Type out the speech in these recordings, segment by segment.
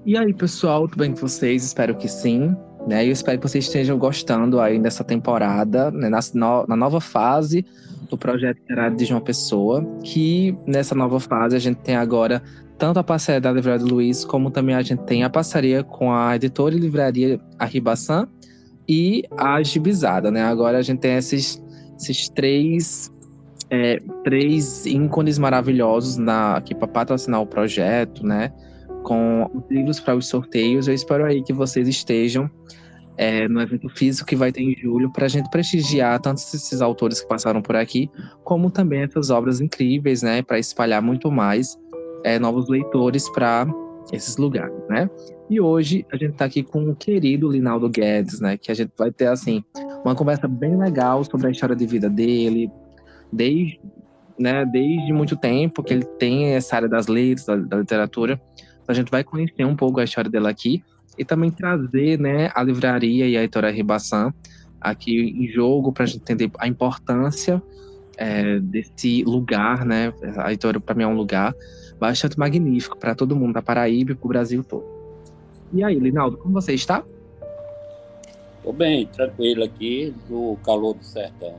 E aí, pessoal, tudo bem com vocês? Espero que sim, né? Eu espero que vocês estejam gostando aí dessa temporada, né? Na nova fase do projeto Literário de João Pessoa, que nessa nova fase a gente tem agora tanto a parceria da Livraria do Luiz, como também a gente tem a parceria com a editora e livraria Arribaçã e a Gibizada, né? Agora a gente tem esses três ícones maravilhosos aqui para patrocinar o projeto, né? Com os livros para os sorteios. Eu espero aí que vocês estejam no evento físico que vai ter em julho, para a gente prestigiar tanto esses autores que passaram por aqui, como também essas obras incríveis, né? Para espalhar muito mais novos leitores para esses lugares, né? E hoje a gente está aqui com o querido Linaldo Guedes, né? Que a gente vai ter, assim, uma conversa bem legal sobre a história de vida dele, desde, desde muito tempo que ele tem essa área das letras, da literatura. Então a gente vai conhecer um pouco a história dela aqui e também trazer, né, a livraria e a editora Ribaçã aqui em jogo para a gente entender a importância desse lugar, né? A editora para mim é um lugar bastante magnífico para todo mundo da Paraíba e para o Brasil todo. E aí, Linaldo, como você está? Tô bem, tranquilo aqui no calor do sertão.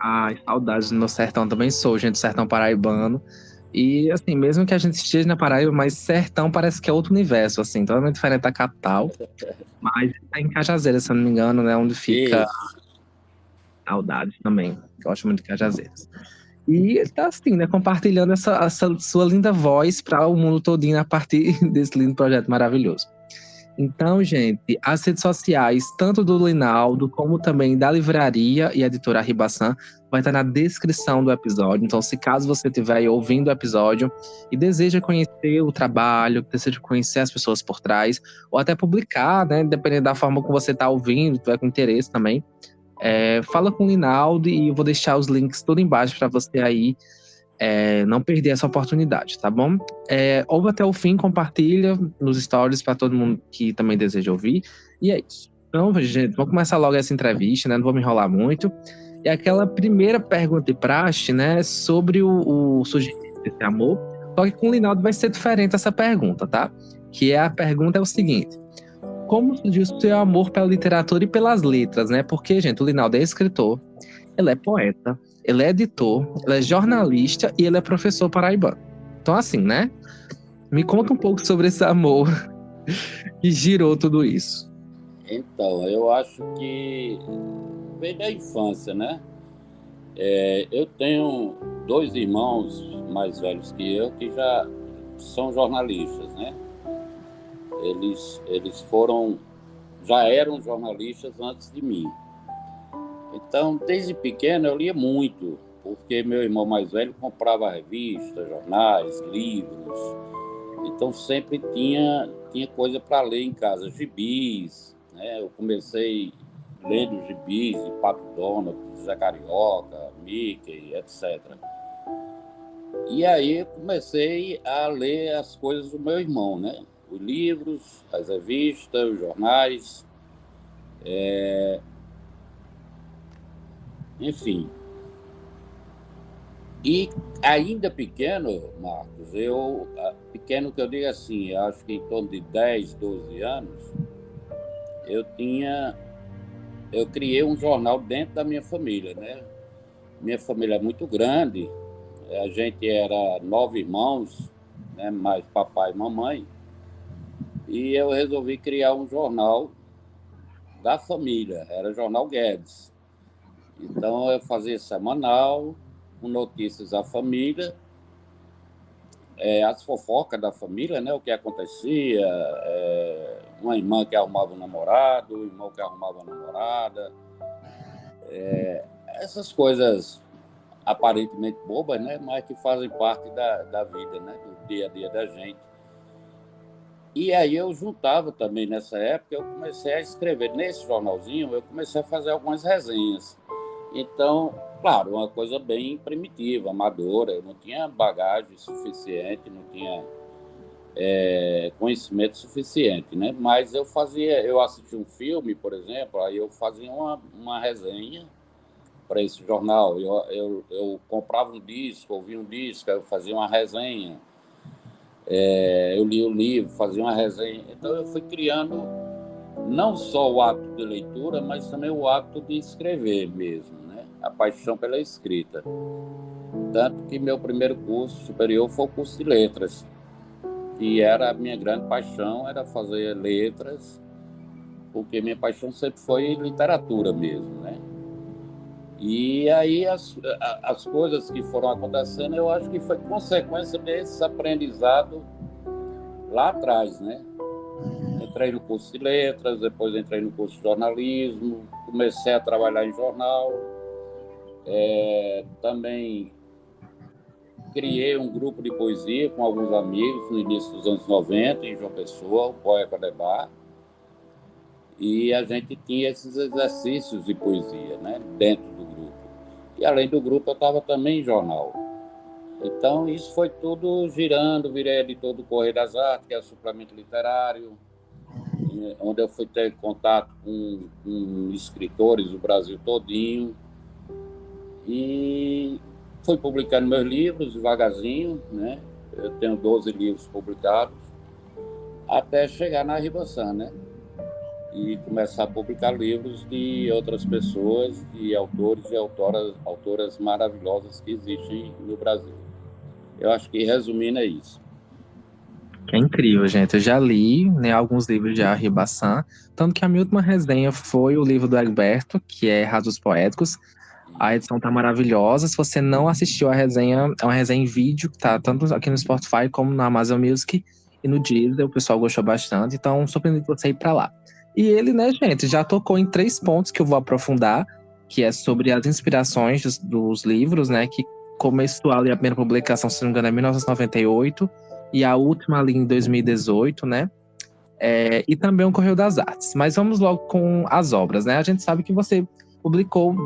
Ai, saudades do meu sertão, também sou, gente, do sertão paraibano. E, assim, mesmo que a gente esteja na Paraíba, mas sertão parece que é outro universo, assim, totalmente diferente da capital. Mas tá em Cajazeiras, se eu não me engano, né, onde fica Isso. saudades também. Gosto muito de Cajazeiras. E ele tá, assim, né, compartilhando essa sua linda voz para o mundo todinho a partir desse lindo projeto maravilhoso. Então, gente, as redes sociais, tanto do Linaldo, como também da livraria e editora Ribaçã, vai estar na descrição do episódio. Então, se caso você estiver aí ouvindo o episódio e deseja conhecer o trabalho, deseja conhecer as pessoas por trás, ou até publicar, né, dependendo da forma que você está ouvindo, tiver com interesse também, fala com o Linaldo e eu vou deixar os links tudo embaixo para você aí não perder essa oportunidade, tá bom? Ouve até o fim, compartilha nos stories para todo mundo que também deseja ouvir. E é isso. Então, gente, vamos começar logo essa entrevista, né? Não vou me enrolar muito. E aquela primeira pergunta de praxe, né? Sobre o surgimento desse amor. Só que com o Linaldo vai ser diferente essa pergunta, tá? A pergunta é o seguinte: como surgiu o seu amor pela literatura e pelas letras, né? Porque, gente, o Linaldo é escritor, ele é poeta, ele é editor, ele é jornalista e ele é professor paraibano. Então, assim, né? Me conta um pouco sobre esse amor que girou tudo isso. Então, eu acho que veio da infância, né? Eu tenho dois irmãos mais velhos que eu que já são jornalistas, né? Eles já eram jornalistas antes de mim. Então, desde pequeno eu lia muito, porque meu irmão mais velho comprava revistas, jornais, livros. Então sempre tinha coisa para ler em casa, gibis, né? Eu comecei lendo gibis de Pato Donald, Zé Carioca, Mickey, etc. E aí eu comecei a ler as coisas do meu irmão, né? Os livros, as revistas, os jornais, enfim. E ainda pequeno, Marcos, pequeno que eu digo assim, acho que em torno de 10, 12 anos, eu criei um jornal dentro da minha família, né? Minha família é muito grande, a gente era 9 irmãos, né? Mais papai e mamãe, e eu resolvi criar um jornal da família, era o Jornal Guedes. Então eu fazia semanal, com notícias da família, as fofocas da família, né? O que acontecia, uma irmã que arrumava um namorado, um irmão que arrumava uma namorada, essas coisas aparentemente bobas, né? Mas que fazem parte da vida, né? Do dia a dia da gente. E aí eu juntava também nessa época, eu comecei a escrever nesse jornalzinho, eu comecei a fazer algumas resenhas. Então, claro, uma coisa bem primitiva, amadora, eu não tinha bagagem suficiente, não tinha conhecimento suficiente, né? Mas eu assistia um filme, por exemplo, aí eu fazia uma resenha para esse jornal. Eu comprava um disco, ouvia um disco, aí eu fazia uma resenha. Eu li o livro, fazia uma resenha. Então eu fui criando não só o hábito de leitura, mas também o hábito de escrever mesmo, né? A paixão pela escrita. Tanto que meu primeiro curso superior foi o curso de letras, que era a minha grande paixão, era fazer letras, porque minha paixão sempre foi literatura mesmo, né? E aí as coisas que foram acontecendo, eu acho que foi consequência desse aprendizado lá atrás, né? Entrei no curso de letras, depois entrei no curso de jornalismo, comecei a trabalhar em jornal, também criei um grupo de poesia com alguns amigos no início dos anos 90, em João Pessoa, o Poeta de Bar, e a gente tinha esses exercícios de poesia, né, dentro do grupo. E além do grupo, eu estava também em jornal. Então, isso foi tudo girando, virei editor do Correio das Artes, que é o suplemento literário, onde eu fui ter contato com escritores do Brasil todinho, e fui publicando meus livros devagarzinho, né? Eu tenho 12 livros publicados, até chegar na Ribaçã, né? E começar a publicar livros de outras pessoas, de autores e autoras maravilhosas que existem no Brasil. Eu acho que, resumindo, é isso. É incrível, gente. Eu já li, né, alguns livros de Henri Bassan, tanto que a minha última resenha foi o livro do Egberto, que é Rasos Poéticos. A edição tá maravilhosa. Se você não assistiu a resenha, é uma resenha em vídeo, que tá tanto aqui no Spotify como na Amazon Music e no Deezer. O pessoal gostou bastante, então surpreendido você ir pra lá. E ele, né, gente, já tocou em 3 pontos que eu vou aprofundar, que é sobre as inspirações dos livros, né, que começou ali a primeira publicação, se não me engano, em 1998, e a última ali em 2018, né? E também o Correio das Artes. Mas vamos logo com as obras, né? A gente sabe que você publicou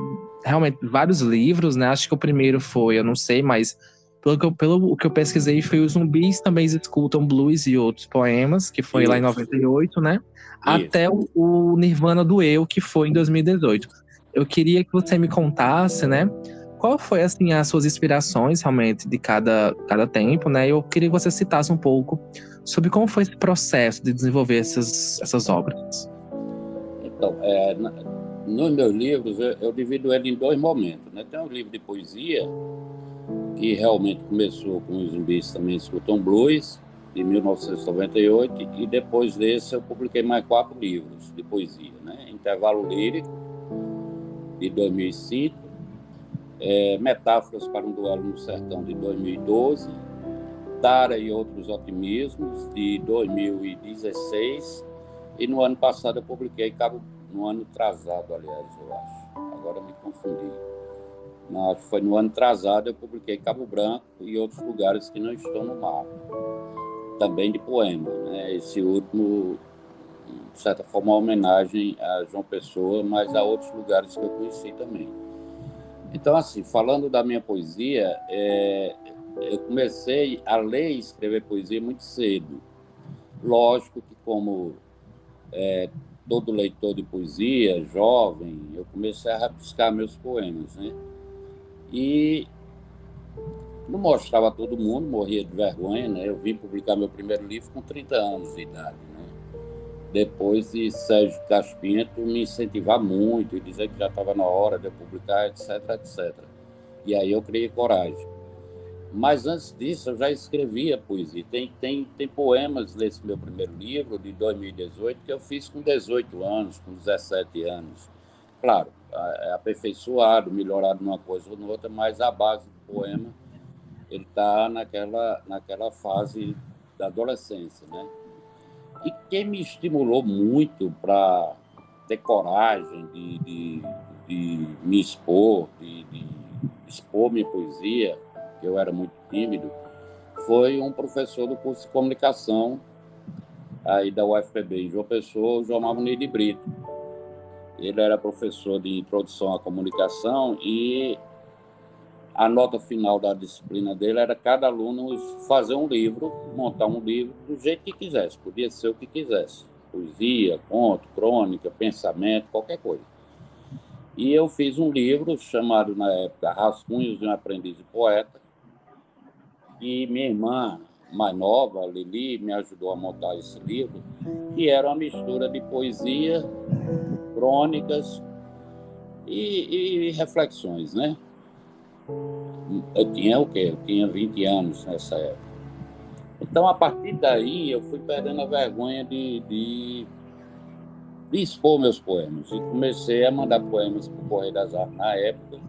realmente vários livros, né? Acho que o primeiro foi, eu não sei, mas pelo que eu pesquisei, foi Os Zumbis Também Escutam Blues e Outros Poemas, que foi lá em 98, né? Até o Nirvana do Eu, que foi em 2018. Eu queria que você me contasse, né? Qual foi, assim, as suas inspirações, realmente, de cada tempo, né? Eu queria que você citasse um pouco sobre como foi esse processo de desenvolver essas obras. Então, nos meus livros, eu divido ele em 2 momentos, né? Tem um livro de poesia, que realmente começou com Os Zumbis Também Escutam Blues, de 1998, e depois desse eu publiquei mais 4 livros de poesia, né? Intervalo Lírico, de 2005, Metáforas para um Duelo no Sertão, de 2012, Tara e Outros Otimismos, de 2016, e no ano passado eu publiquei no ano atrasado, aliás, eu acho. Agora me confundi. Mas foi no ano atrasado eu publiquei Cabo Branco e Outros Lugares que Não Estão no Mar, também de poema, né? Esse último, de certa forma, uma homenagem a João Pessoa, mas a outros lugares que eu conheci também. Então, assim, falando da minha poesia, eu comecei a ler e escrever poesia muito cedo. Lógico que, como todo leitor de poesia, jovem, eu comecei a rabiscar meus poemas, né? E não mostrava a todo mundo, morria de vergonha, né? Eu vim publicar meu primeiro livro com 30 anos de idade, né? Depois de Sérgio Caspinto me incentivar muito e dizer que já estava na hora de eu publicar, etc, etc. E aí eu criei coragem. Mas antes disso, eu já escrevia poesia. Tem poemas nesse meu primeiro livro, de 2018, que eu fiz com 18 anos, com 17 anos. Claro, aperfeiçoado, melhorado numa coisa ou noutra, mas a base do poema ele está naquela fase da adolescência, né? E quem me estimulou muito para ter coragem de me expor, de expor minha poesia, que eu era muito tímido, foi um professor do curso de comunicação aí da UFPB em João Pessoa, o João Mamunir de Brito. Ele era professor de introdução à comunicação e a nota final da disciplina dele era cada aluno fazer um livro, montar um livro do jeito que quisesse, podia ser o que quisesse, poesia, conto, crônica, pensamento, qualquer coisa. E eu fiz um livro chamado, na época, Rascunhos de um Aprendiz de Poeta, e minha irmã, mais nova, a Lili, me ajudou a montar esse livro, que era uma mistura de poesia, crônicas e reflexões, né? Eu tinha o quê? Eu tinha 20 anos nessa época. Então, a partir daí, eu fui perdendo a vergonha de expor meus poemas. E comecei a mandar poemas para o Correio das Artes na época,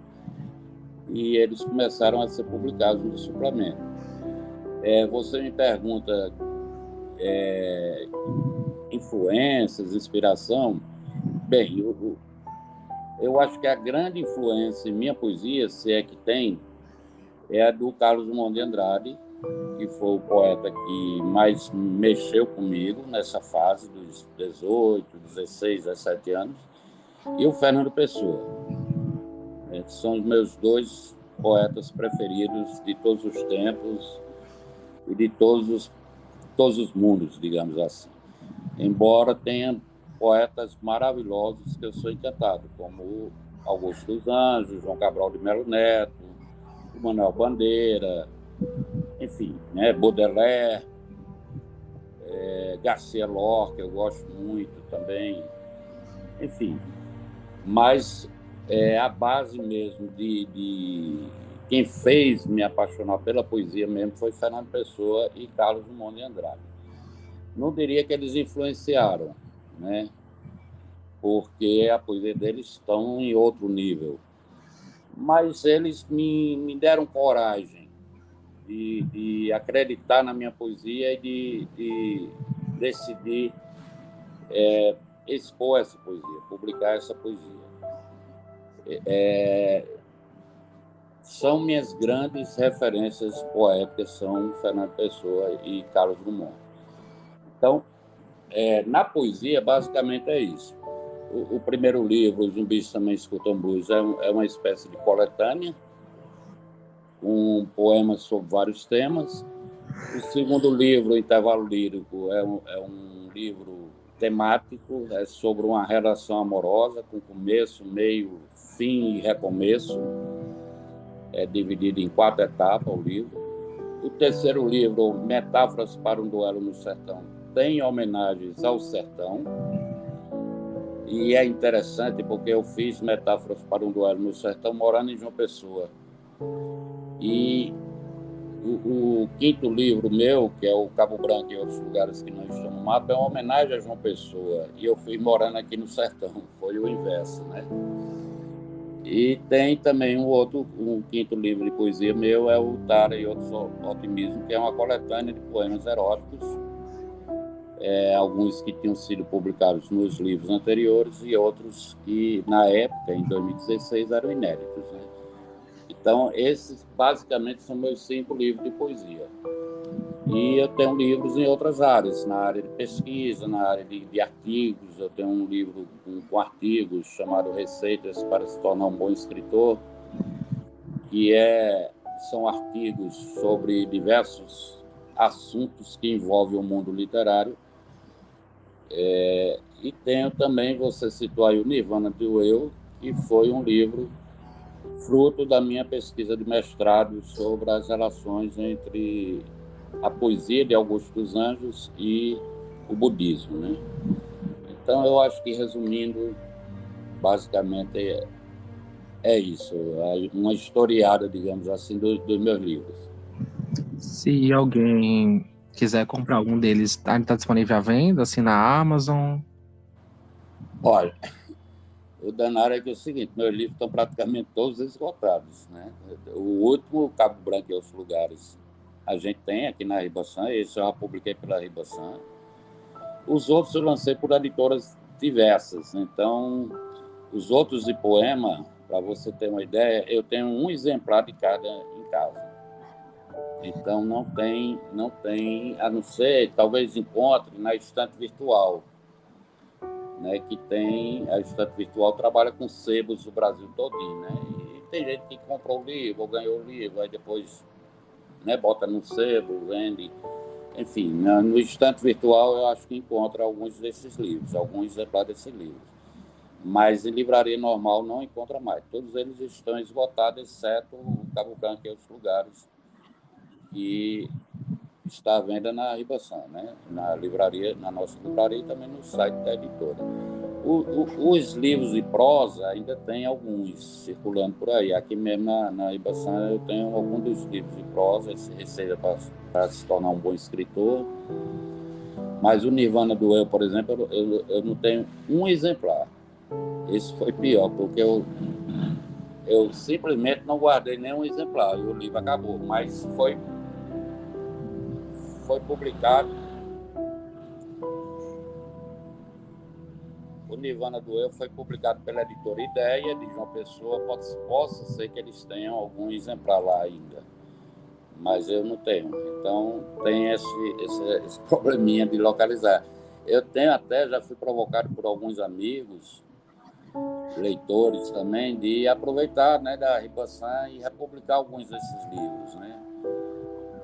e eles começaram a ser publicados no suplemento. Você me pergunta influências, inspiração. Bem, eu acho que a grande influência em minha poesia, se é que tem, é a do Carlos Drummond de Andrade, que foi o poeta que mais mexeu comigo nessa fase dos 18, 16, 17 anos, e o Fernando Pessoa. São os meus dois poetas preferidos de todos os tempos e de todos os mundos, digamos assim. Embora tenha poetas maravilhosos que eu sou encantado, como Augusto dos Anjos, João Cabral de Melo Neto, Manuel Bandeira, enfim, né, Baudelaire, Garcia Lorca, eu gosto muito também, enfim. Mas a base mesmo de quem fez me apaixonar pela poesia mesmo foi Fernando Pessoa e Carlos Drummond de Andrade. Não diria que eles influenciaram, né? Porque a poesia deles estão em outro nível. Mas eles me deram coragem de acreditar na minha poesia e de decidir expor essa poesia, publicar essa poesia. São minhas grandes referências poéticas, são Fernando Pessoa e Carlos Drummond. Então, na poesia, basicamente é isso. O primeiro livro, Os Zumbis Também Escutam Blues, é uma espécie de coletânea, com poemas sobre vários temas. O segundo livro, O Intervalo Lírico, é um livro temático, é sobre uma relação amorosa, com começo, meio, fim e recomeço. É dividido em 4 etapas o livro. O terceiro livro, Metáforas para um Duelo no Sertão, tem homenagens ao sertão. E é interessante porque eu fiz Metáforas para um Duelo no Sertão morando em João Pessoa. E o quinto livro meu, que é o Cabo Branco e Outros Lugares que Não Estão no Mapa, é uma homenagem a João Pessoa. E eu fui morando aqui no sertão, foi o inverso, né? E tem também um quinto livro de poesia meu, é o Tara e Outros Otimismo, que é uma coletânea de poemas eróticos, alguns que tinham sido publicados nos livros anteriores e outros que, na época, em 2016, eram inéditos, né? Então, esses basicamente são meus 5 livros de poesia. E eu tenho livros em outras áreas, na área de pesquisa, na área de artigos. Eu tenho um livro com artigos chamado Receitas para se tornar um bom escritor, que são artigos sobre diversos assuntos que envolvem o mundo literário. E tenho também, você citou aí o Nirvana do Eu, que foi um livro fruto da minha pesquisa de mestrado sobre as relações entre a poesia de Augusto dos Anjos e o budismo, né? Então, eu acho que, resumindo, basicamente é isso, uma historiada, digamos assim, dos meus livros. Se alguém quiser comprar algum deles, está disponível à venda, assim, na Amazon? Olha, o danado é que é o seguinte, meus livros estão praticamente todos esgotados, né? O último, Cabo Branco e Outros Lugares, a gente tem aqui na Ribaçã, esse eu já publiquei pela Ribaçã. Os outros eu lancei por editoras diversas. Então, os outros de poema, para você ter uma ideia, eu tenho um exemplar de cada em casa. Então, não tem, a não ser, talvez encontre na estante virtual, né, que tem, a estante virtual trabalha com sebos do Brasil todinho, né? E tem gente que comprou o livro, ou ganhou o livro, aí depois, né, bota no sebo, vende. Enfim, no estante virtual eu acho que encontra alguns desses livros, alguns exemplares desses livros. Mas em livraria normal não encontra mais. Todos eles estão esgotados, exceto o Cabo Branco e outros lugares, que está à venda na Ribação, né? Na livraria, na nossa livraria e também no site da editora. Os livros de prosa ainda tem alguns circulando por aí. Aqui mesmo na Ribação eu tenho alguns dos livros de prosa, esse Receita para se tornar um bom escritor. Mas o Nirvana do Eu, por exemplo, eu não tenho um exemplar. Esse foi pior, porque eu simplesmente não guardei nenhum exemplar. E o livro acabou, mas foi publicado. O Nirvana do Eu foi publicado pela editora Ideia de João Pessoa. Possa ser que eles tenham algum exemplar lá ainda, mas eu não tenho. Então tem esse probleminha de localizar. Eu tenho até, já fui provocado por alguns amigos, leitores também, de aproveitar, né, da Ribação e republicar alguns desses livros, né?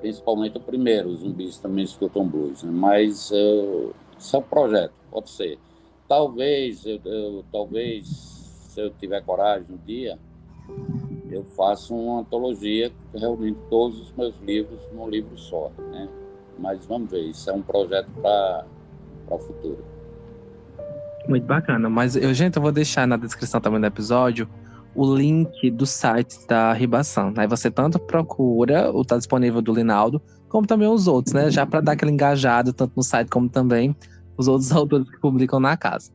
Principalmente o primeiro, Os Zumbis Também Escutam Blues, né? Mas isso é um projeto, pode ser. Talvez, se eu tiver coragem um dia, eu faço uma antologia reunindo todos os meus livros num livro só, né? Mas vamos ver, isso é um projeto para o futuro. Muito bacana. Mas, gente, eu vou deixar na descrição também do episódio o link do site da Ribação. Aí você tanto procura o tá disponível do Linaldo, como também os outros, né? Já para dar aquele engajado, tanto no site como também os outros autores que publicam na casa.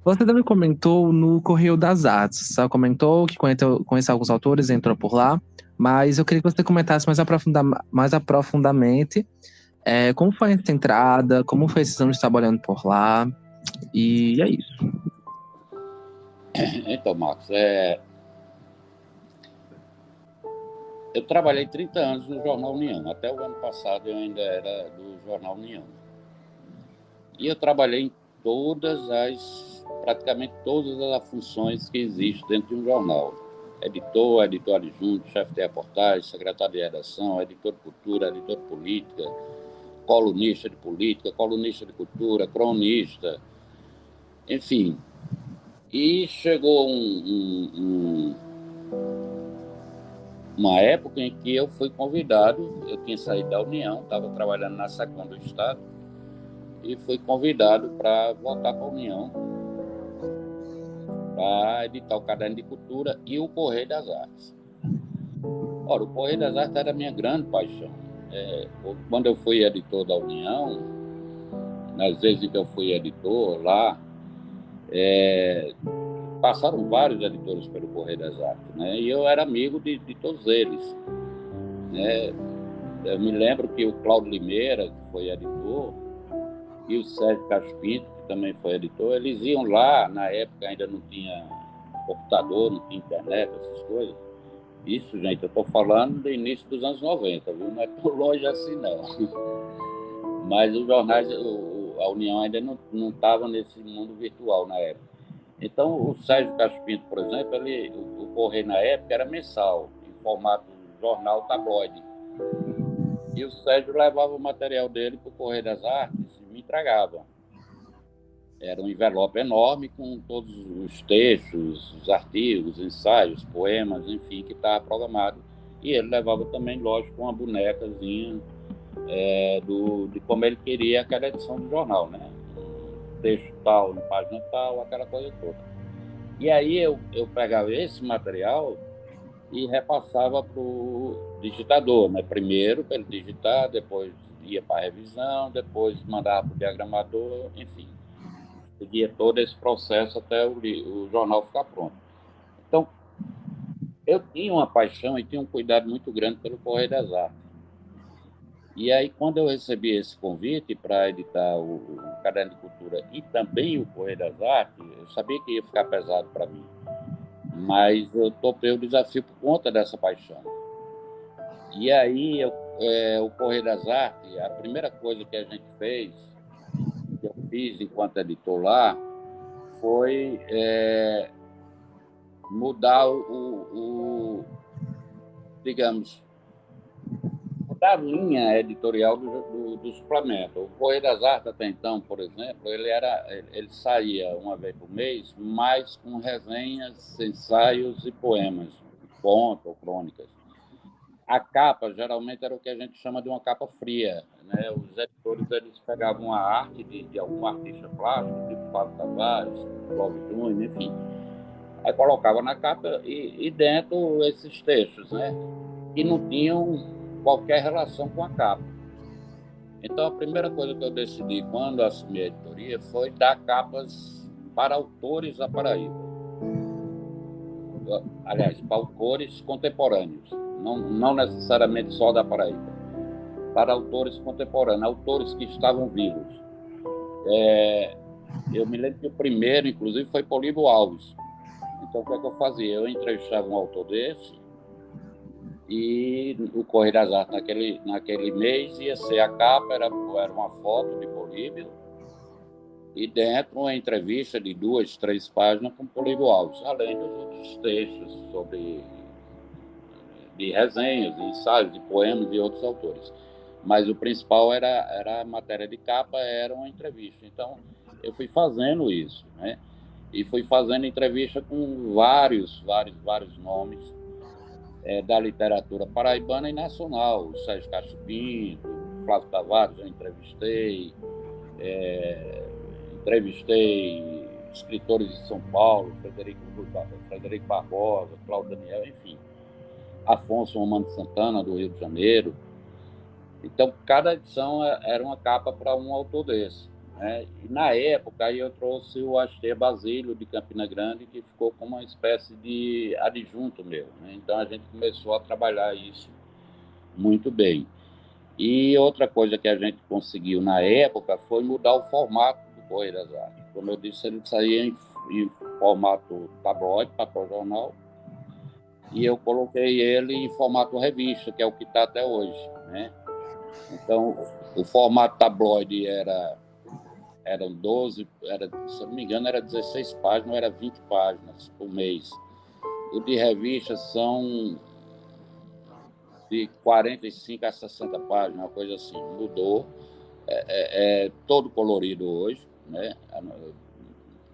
Você também comentou no Correio das Artes. Só comentou que conhece alguns autores, entrou por lá. Mas eu queria que você comentasse mais aprofundadamente como foi essa entrada, como foi esses anos trabalhando por lá. E é isso. Então, Marcos, eu trabalhei 30 anos no Jornal União. Até o ano passado eu ainda era do Jornal União. E eu trabalhei em praticamente todas as funções que existem dentro de um jornal. Editor adjunto, chefe de reportagem, secretário de redação, editor de cultura, editor de política, colunista de política, colunista de cultura, cronista, enfim. E chegou uma época em que eu fui convidado, eu tinha saído da União, estava trabalhando na SECOM do Estado, e fui convidado para voltar para a União, para editar o Caderno de Cultura e o Correio das Artes. Ora, o Correio das Artes era a minha grande paixão. Quando eu fui editor da União, nas vezes que eu fui editor lá, passaram vários editores pelo Correio das Artes, né? E eu era amigo de todos eles, né? Eu me lembro que o Cláudio Limeira, que foi editor, e o Sérgio Castro Pinto, que também foi editor, eles iam lá, na época ainda não tinha computador, não tinha internet, essas coisas. Isso, gente, eu estou falando do início dos anos 90, viu? Não é tão longe assim, não. Mas os jornais, a União ainda não estava nesse mundo virtual na época. Então, o Sérgio Castro Pinto, por exemplo, o Correio na época era mensal, em formato jornal tabloide. E o Sérgio levava o material dele para o Correio das Artes e me entregava. Era um envelope enorme com todos os textos, os artigos, ensaios, poemas, enfim, que estava programado. E ele levava também, lógico, uma bonecazinha de como ele queria aquela edição do jornal, né? Texto tal, página tal, aquela coisa toda. E aí eu pegava esse material e repassava para o digitador, né? Primeiro para ele digitar, depois ia para a revisão, depois mandava para o diagramador, enfim. Seguia todo esse processo até o jornal ficar pronto. Então, eu tinha uma paixão e tinha um cuidado muito grande pelo Correio das Artes. E aí, quando eu recebi esse convite para editar o Caderno de Cultura e também o Correio das Artes, eu sabia que ia ficar pesado para mim. Mas eu topei o desafio por conta dessa paixão. E aí, o Correio das Artes, a primeira coisa que a gente fez, que eu fiz enquanto editor lá, foi mudar digamos, mudar a linha editorial do suplemento. O Correio das Artes, até então, por exemplo, ele saía uma vez por mês, mas com resenhas, ensaios e poemas, contos ou crônicas. A capa geralmente era o que a gente chama de uma capa fria, né? Os editores eles pegavam a arte de algum artista plástico, tipo Fábio Tavares, Clóvis Júnior, enfim, aí colocava na capa e dentro esses textos, né? Que não tinham qualquer relação com a capa. Então, a primeira coisa que eu decidi quando assumi a editoria foi dar capas para autores da Paraíba. Aliás, para autores contemporâneos, não necessariamente só da Paraíba, para autores contemporâneos, autores que estavam vivos. Eu me lembro que o primeiro, inclusive, foi Políbio Alves. Então, o que é que eu fazia? Eu entrevistava um autor desse e o Correio das Artes, naquele mês, ia ser a capa, era uma foto de Políbio e dentro uma entrevista de 2, 3 páginas com Políbio Alves, além dos outros textos de resenhas, de ensaios, de poemas de outros autores. Mas o principal era a matéria de capa, era uma entrevista. Então, eu fui fazendo isso, né? E fui fazendo entrevista com vários nomes da literatura paraibana e nacional. O Sérgio Castro Pinto, Flávio Tavares, eu entrevistei escritores de São Paulo, Frederico Barbosa, Cláudio Daniel, enfim, Afonso Romano Santana, do Rio de Janeiro. Então, cada edição era uma capa para um autor desse, né? E, na época, aí eu trouxe o Aster Basílio, de Campina Grande, que ficou como uma espécie de adjunto meu, né? Então, a gente começou a trabalhar isso muito bem. E outra coisa que a gente conseguiu na época foi mudar o formato do Correio das Artes. Como eu disse, ele saía em formato tabloide, papel jornal, e eu coloquei ele em formato revista, que é o que está até hoje, né? Então, o formato tabloide eram 12, se não me engano, era 16 páginas, ou era 20 páginas por mês. O de revista são de 45 a 60 páginas, uma coisa assim. Mudou. É todo colorido hoje, né?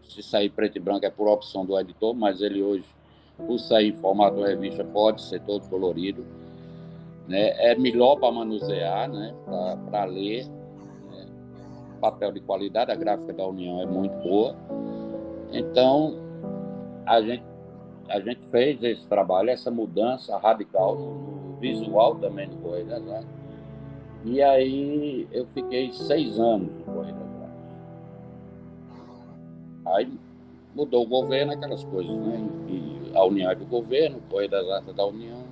Se sair preto e branco é por opção do editor, mas ele hoje, por sair em formato revista, pode ser todo colorido, né? É melhor para manusear, né? Para ler, né? Papel de qualidade, a gráfica da União é muito boa. Então, a gente fez esse trabalho, essa mudança radical no visual também do Correio das Artes. E aí eu fiquei 6 anos no Correio das Artes. Aí mudou o governo, aquelas coisas, né? E a União é do governo, o Correio das Artes é da União.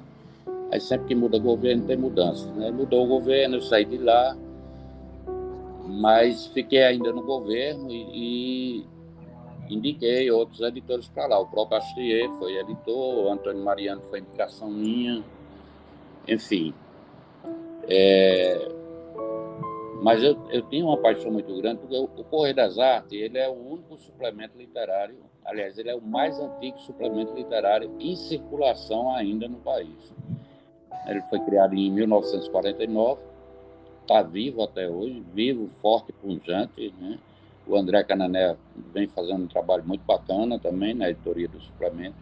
Aí sempre que muda governo tem mudança, né? Mudou o governo, eu saí de lá, mas fiquei ainda no governo e indiquei outros editores para lá. O próprio Astier foi editor, o Antônio Mariano foi indicação minha, enfim. Mas eu tinha uma paixão muito grande, porque o Correio das Artes ele é o único suplemento literário, aliás, ele é o mais antigo suplemento literário em circulação ainda no país. Ele foi criado em 1949, está vivo até hoje, vivo, forte, pujante, né? O André Canané vem fazendo um trabalho muito bacana também na editoria do suplemento.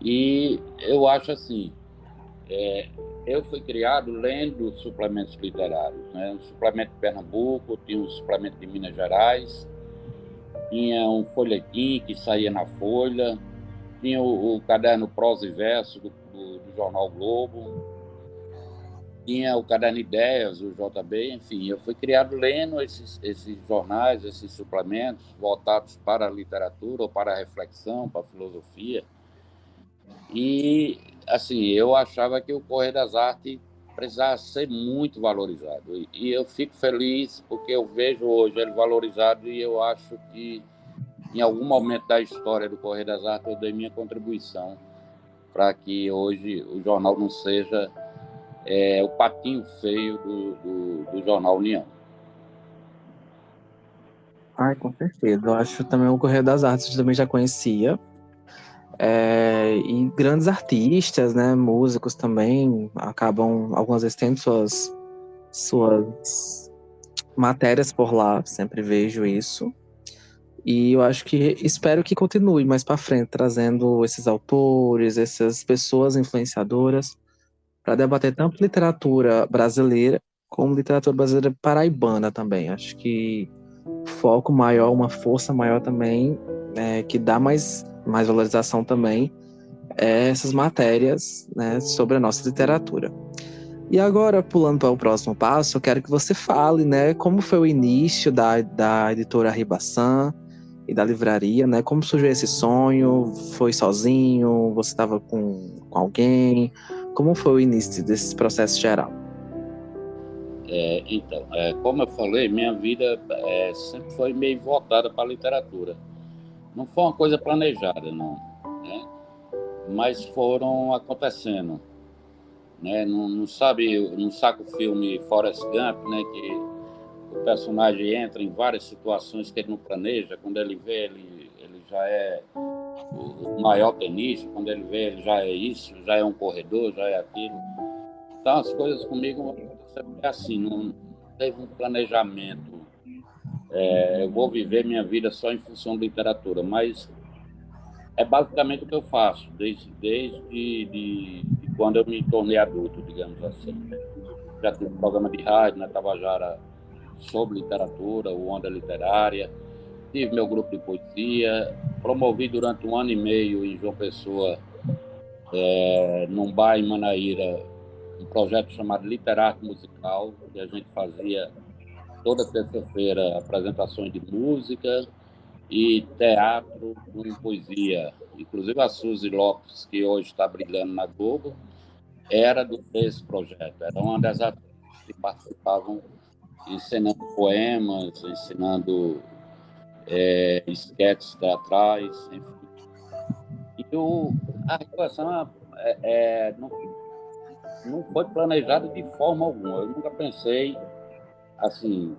E eu acho assim, eu fui criado lendo suplementos literários, né? Um suplemento de Pernambuco, tinha um suplemento de Minas Gerais, tinha um folhetim que saía na Folha, tinha o caderno Prosa e Verso do Jornal Globo, tinha o caderno Ideias, o JB, enfim, eu fui criado lendo esses jornais, esses suplementos voltados para a literatura ou para a reflexão, para a filosofia. E, assim, eu achava que o Correio das Artes precisava ser muito valorizado. E eu fico feliz porque eu vejo hoje ele valorizado e eu acho que, em algum momento da história do Correio das Artes, eu dei minha contribuição para que hoje o jornal não seja o patinho feio do jornal União. Ai, com certeza. Eu acho também o Correio das Artes, eu também já conhecia. E grandes artistas, né, músicos também, acabam, algumas vezes tendo suas matérias por lá, sempre vejo isso. E eu acho que, espero que continue mais para frente, trazendo esses autores, essas pessoas influenciadoras para debater tanto literatura brasileira como literatura brasileira paraibana também. Acho que foco maior, uma força maior também, que dá mais valorização também, essas matérias, né, sobre a nossa literatura. E agora, pulando para o próximo passo, eu quero que você fale, né, como foi o início da editora Ribaçã e da livraria, né? Como surgiu esse sonho? Foi sozinho? Você estava com alguém? Como foi o início desse processo geral? Então, como eu falei, minha vida sempre foi meio voltada para a literatura. Não foi uma coisa planejada, não, né? Mas foram acontecendo, né? Não sabe, não saca o filme Forrest Gump, né? Que o personagem entra em várias situações que ele não planeja. Quando ele vê, ele já é o maior tenista. Quando ele vê, ele já é isso, já é um corredor, já é aquilo. Então, as coisas comigo é assim, não teve um planejamento. Eu vou viver minha vida só em função da literatura, mas é basicamente o que eu faço, desde quando eu me tornei adulto, digamos assim. Já tive um programa de rádio na Tabajara sobre literatura, o Onda Literária, tive meu grupo de poesia, promovi durante 1 ano e meio em João Pessoa, num bar em Manaíra, um projeto chamado Literato Musical, que a gente fazia toda terça-feira apresentações de música e teatro com poesia. Inclusive a Suzy Lopes, que hoje está brilhando na Globo, era desse projeto, era uma das atrizes que participavam ensinando poemas, ensinando esquetes teatrais, enfim. E a redação não foi planejada de forma alguma. Eu nunca pensei, assim,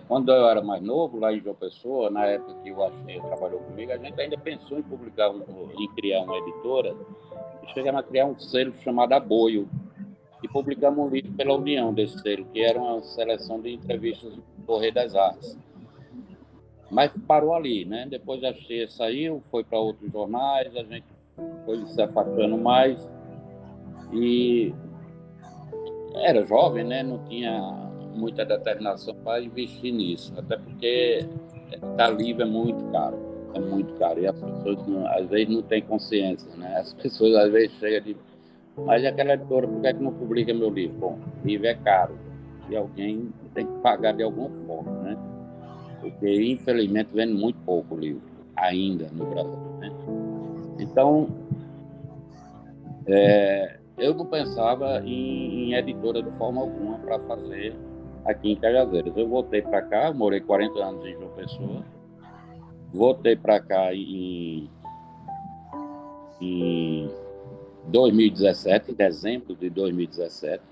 quando eu era mais novo, lá em João Pessoa, na época que o Axê trabalhou comigo, a gente ainda pensou em publicar, em criar uma editora, e chegamos a criar um selo chamado Aboio, e publicamos um livro pela União desse selo, que era uma seleção de entrevistas do Correio das Artes. Mas parou ali, né? Depois a Axê saiu, foi para outros jornais, a gente foi se afastando mais, e era jovem, né? Não tinha muita determinação para investir nisso, até porque estar livre é muito caro, e as pessoas às vezes não têm consciência, né? As pessoas às vezes chegam de, mas aquela editora, por que é que não publica meu livro? Bom, livro é caro e alguém tem que pagar de alguma forma, né? Porque infelizmente vende muito pouco livro ainda no Brasil, né? Então eu não pensava em editora de forma alguma para fazer aqui em Cajazeiras. Eu voltei para cá, morei 40 anos em João Pessoa, voltei para cá em 2017, em dezembro de 2017,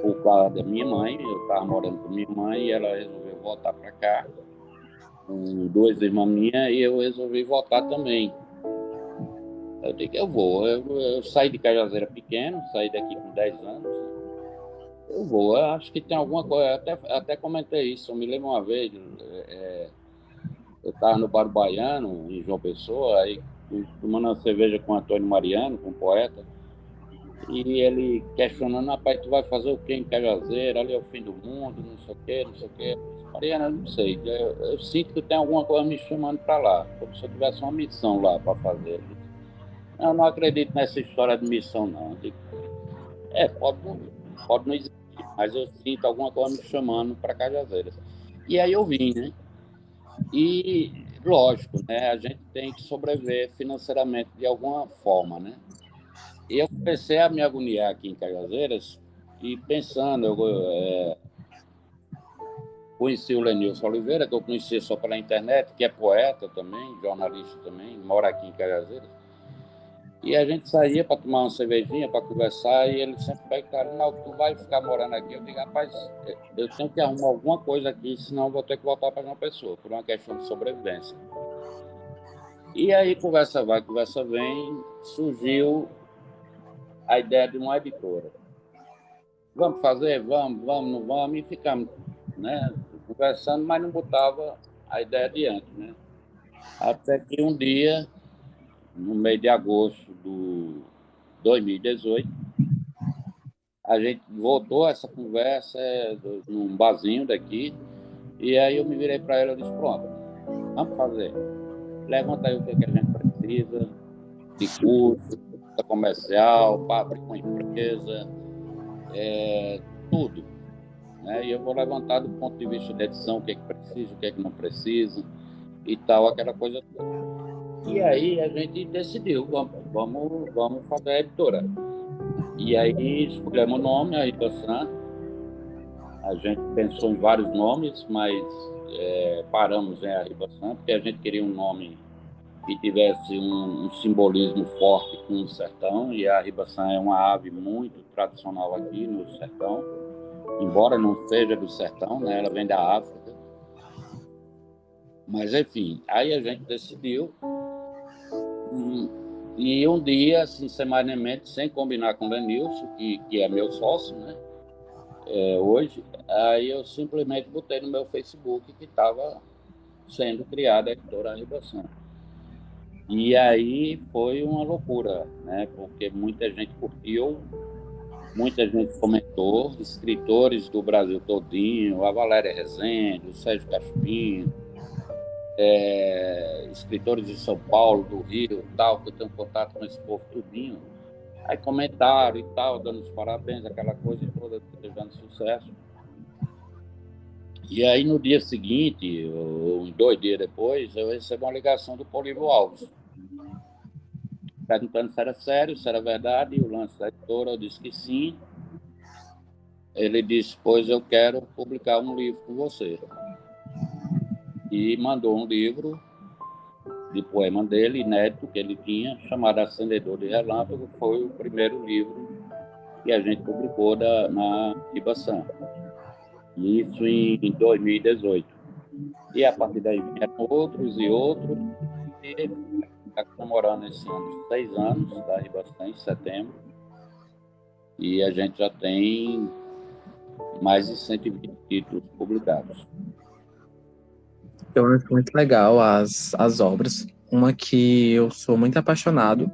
por causa da minha mãe. Eu estava morando com minha mãe e ela resolveu voltar para cá, com 2 irmãs minhas, e eu resolvi voltar também. Eu digo, eu vou. Eu saí de Cajazeira pequeno, saí daqui com 10 anos. Eu vou. Eu acho que tem alguma coisa. Até comentei isso. Eu me lembro uma vez, eu estava no Bar Baiano, em João Pessoa, aí tomando uma cerveja com o Antônio Mariano, com o poeta, e ele questionando, rapaz, tu vai fazer o quê em Cajazeira? Ali é o fim do mundo, não sei o quê, não sei o quê. Mariana, eu não sei. Eu sinto que tem alguma coisa me chamando para lá, como se eu tivesse uma missão lá para fazer. Eu não acredito nessa história de missão, não. Pode não existir, mas eu sinto alguma coisa me chamando para Cajazeiras. E aí eu vim, né? E, lógico, né? A gente tem que sobreviver financeiramente de alguma forma, né? E eu comecei a me agoniar aqui em Cajazeiras e pensando, conheci o Lenilson Oliveira, que eu conhecia só pela internet, que é poeta também, jornalista também, mora aqui em Cajazeiras. E a gente saía para tomar uma cervejinha, para conversar, e ele sempre perguntava, não, tu vai ficar morando aqui? Eu digo, rapaz, eu tenho que arrumar alguma coisa aqui, senão eu vou ter que voltar para uma pessoa, por uma questão de sobrevivência. E aí, conversa vai, conversa vem, surgiu a ideia de uma editora. Vamos fazer? Vamos, não vamos? E ficamos, né, conversando, mas não botava a ideia adiante, né? Até que um dia, no mês de agosto de 2018, a gente voltou essa conversa num barzinho daqui, e aí eu me virei para ela e disse, pronto, vamos fazer. Levanta aí o que a gente precisa, de curso, comercial, para abrir uma empresa, tudo. Né? E eu vou levantar do ponto de vista da edição, o que é que precisa, o que é que não precisa, e tal, aquela coisa toda. E aí a gente decidiu, vamos fazer a editora. E aí escolhemos o nome, a Ribaçan. A gente pensou em vários nomes, mas paramos em a Ribaçan, porque a gente queria um nome que tivesse um simbolismo forte com o sertão, e a Ribaçan é uma ave muito tradicional aqui no sertão, embora não seja do sertão, né? Ela vem da África. Mas, enfim, aí a gente decidiu, e um dia, assim, semanalmente, sem combinar com o Lenilson, que é meu sócio, né? Hoje, aí eu simplesmente botei no meu Facebook que estava sendo criada a editora Ribaçan. E aí foi uma loucura, né? Porque muita gente curtiu, muita gente comentou, escritores do Brasil todinho, a Valéria Rezende, o Sérgio Caspinho, escritores de São Paulo, do Rio, tal, que eu tenho contato com esse povo tudinho. Aí comentaram e tal, dando os parabéns, aquela coisa toda, desejando sucesso. E aí, no dia seguinte, ou 2 dias depois, eu recebi uma ligação do Políbio Alves, perguntando se era sério, se era verdade, e o lance da editora, eu disse que sim. Ele disse, pois eu quero publicar um livro com você. E mandou um livro de poema dele, inédito, que ele tinha, chamado Acendedor de Relâmpago. Foi o primeiro livro que a gente publicou na Ribaçan. Isso em 2018. E a partir daí vieram outros e outros, e está comemorando esse ano 6 anos da Ribaçan, em setembro, e a gente já tem mais de 120 títulos publicados. Eu acho muito legal as obras. Uma que eu sou muito apaixonado,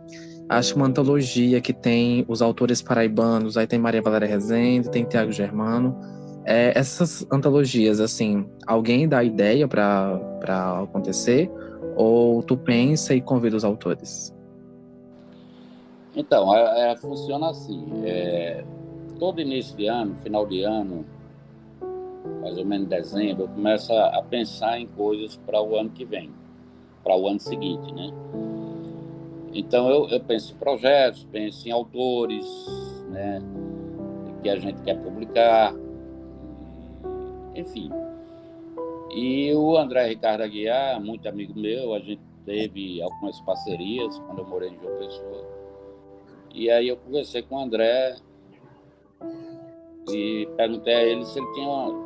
acho uma antologia que tem os autores paraibanos, aí tem Maria Valéria Rezende, tem Tiago Germano. Essas antologias, assim, alguém dá ideia para acontecer? Ou tu pensa e convida os autores? Então, funciona assim. Todo início de ano, final de ano, mais ou menos dezembro, eu começo a pensar em coisas para o ano que vem, para o ano seguinte, né? Então, eu penso em projetos, penso em autores, né, que a gente quer publicar, enfim. E o André Ricardo Aguiar, muito amigo meu, a gente teve algumas parcerias quando eu morei em João Pessoa. E aí eu conversei com o André e perguntei a ele se ele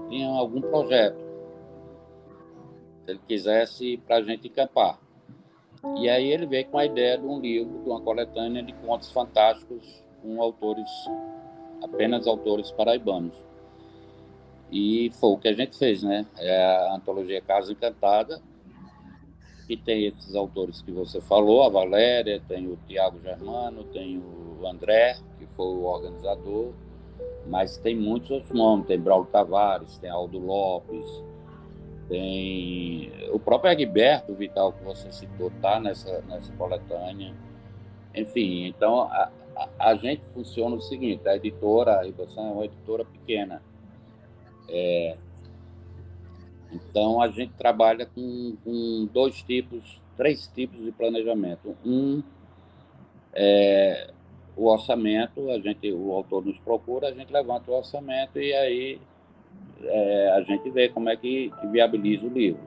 tinha algum projeto, se ele quisesse para a gente encampar. E aí ele veio com a ideia de um livro, de uma coletânea de contos fantásticos com apenas autores paraibanos. E foi o que a gente fez, né? É a antologia Casa Encantada, que tem esses autores que você falou, a Valéria, tem o Tiago Germano, tem o André, que foi o organizador, mas tem muitos outros nomes, tem Braulio Tavares, tem Aldo Lopes, tem o próprio Egberto Vital, que você citou, tá nessa coletânea. Enfim, então a gente funciona o seguinte, a editora, a Ribaçan é uma editora pequena. Então a gente trabalha com 3 tipos de planejamento. Um é o orçamento, o autor nos procura, a gente levanta o orçamento e aí a gente vê como é que viabiliza o livro.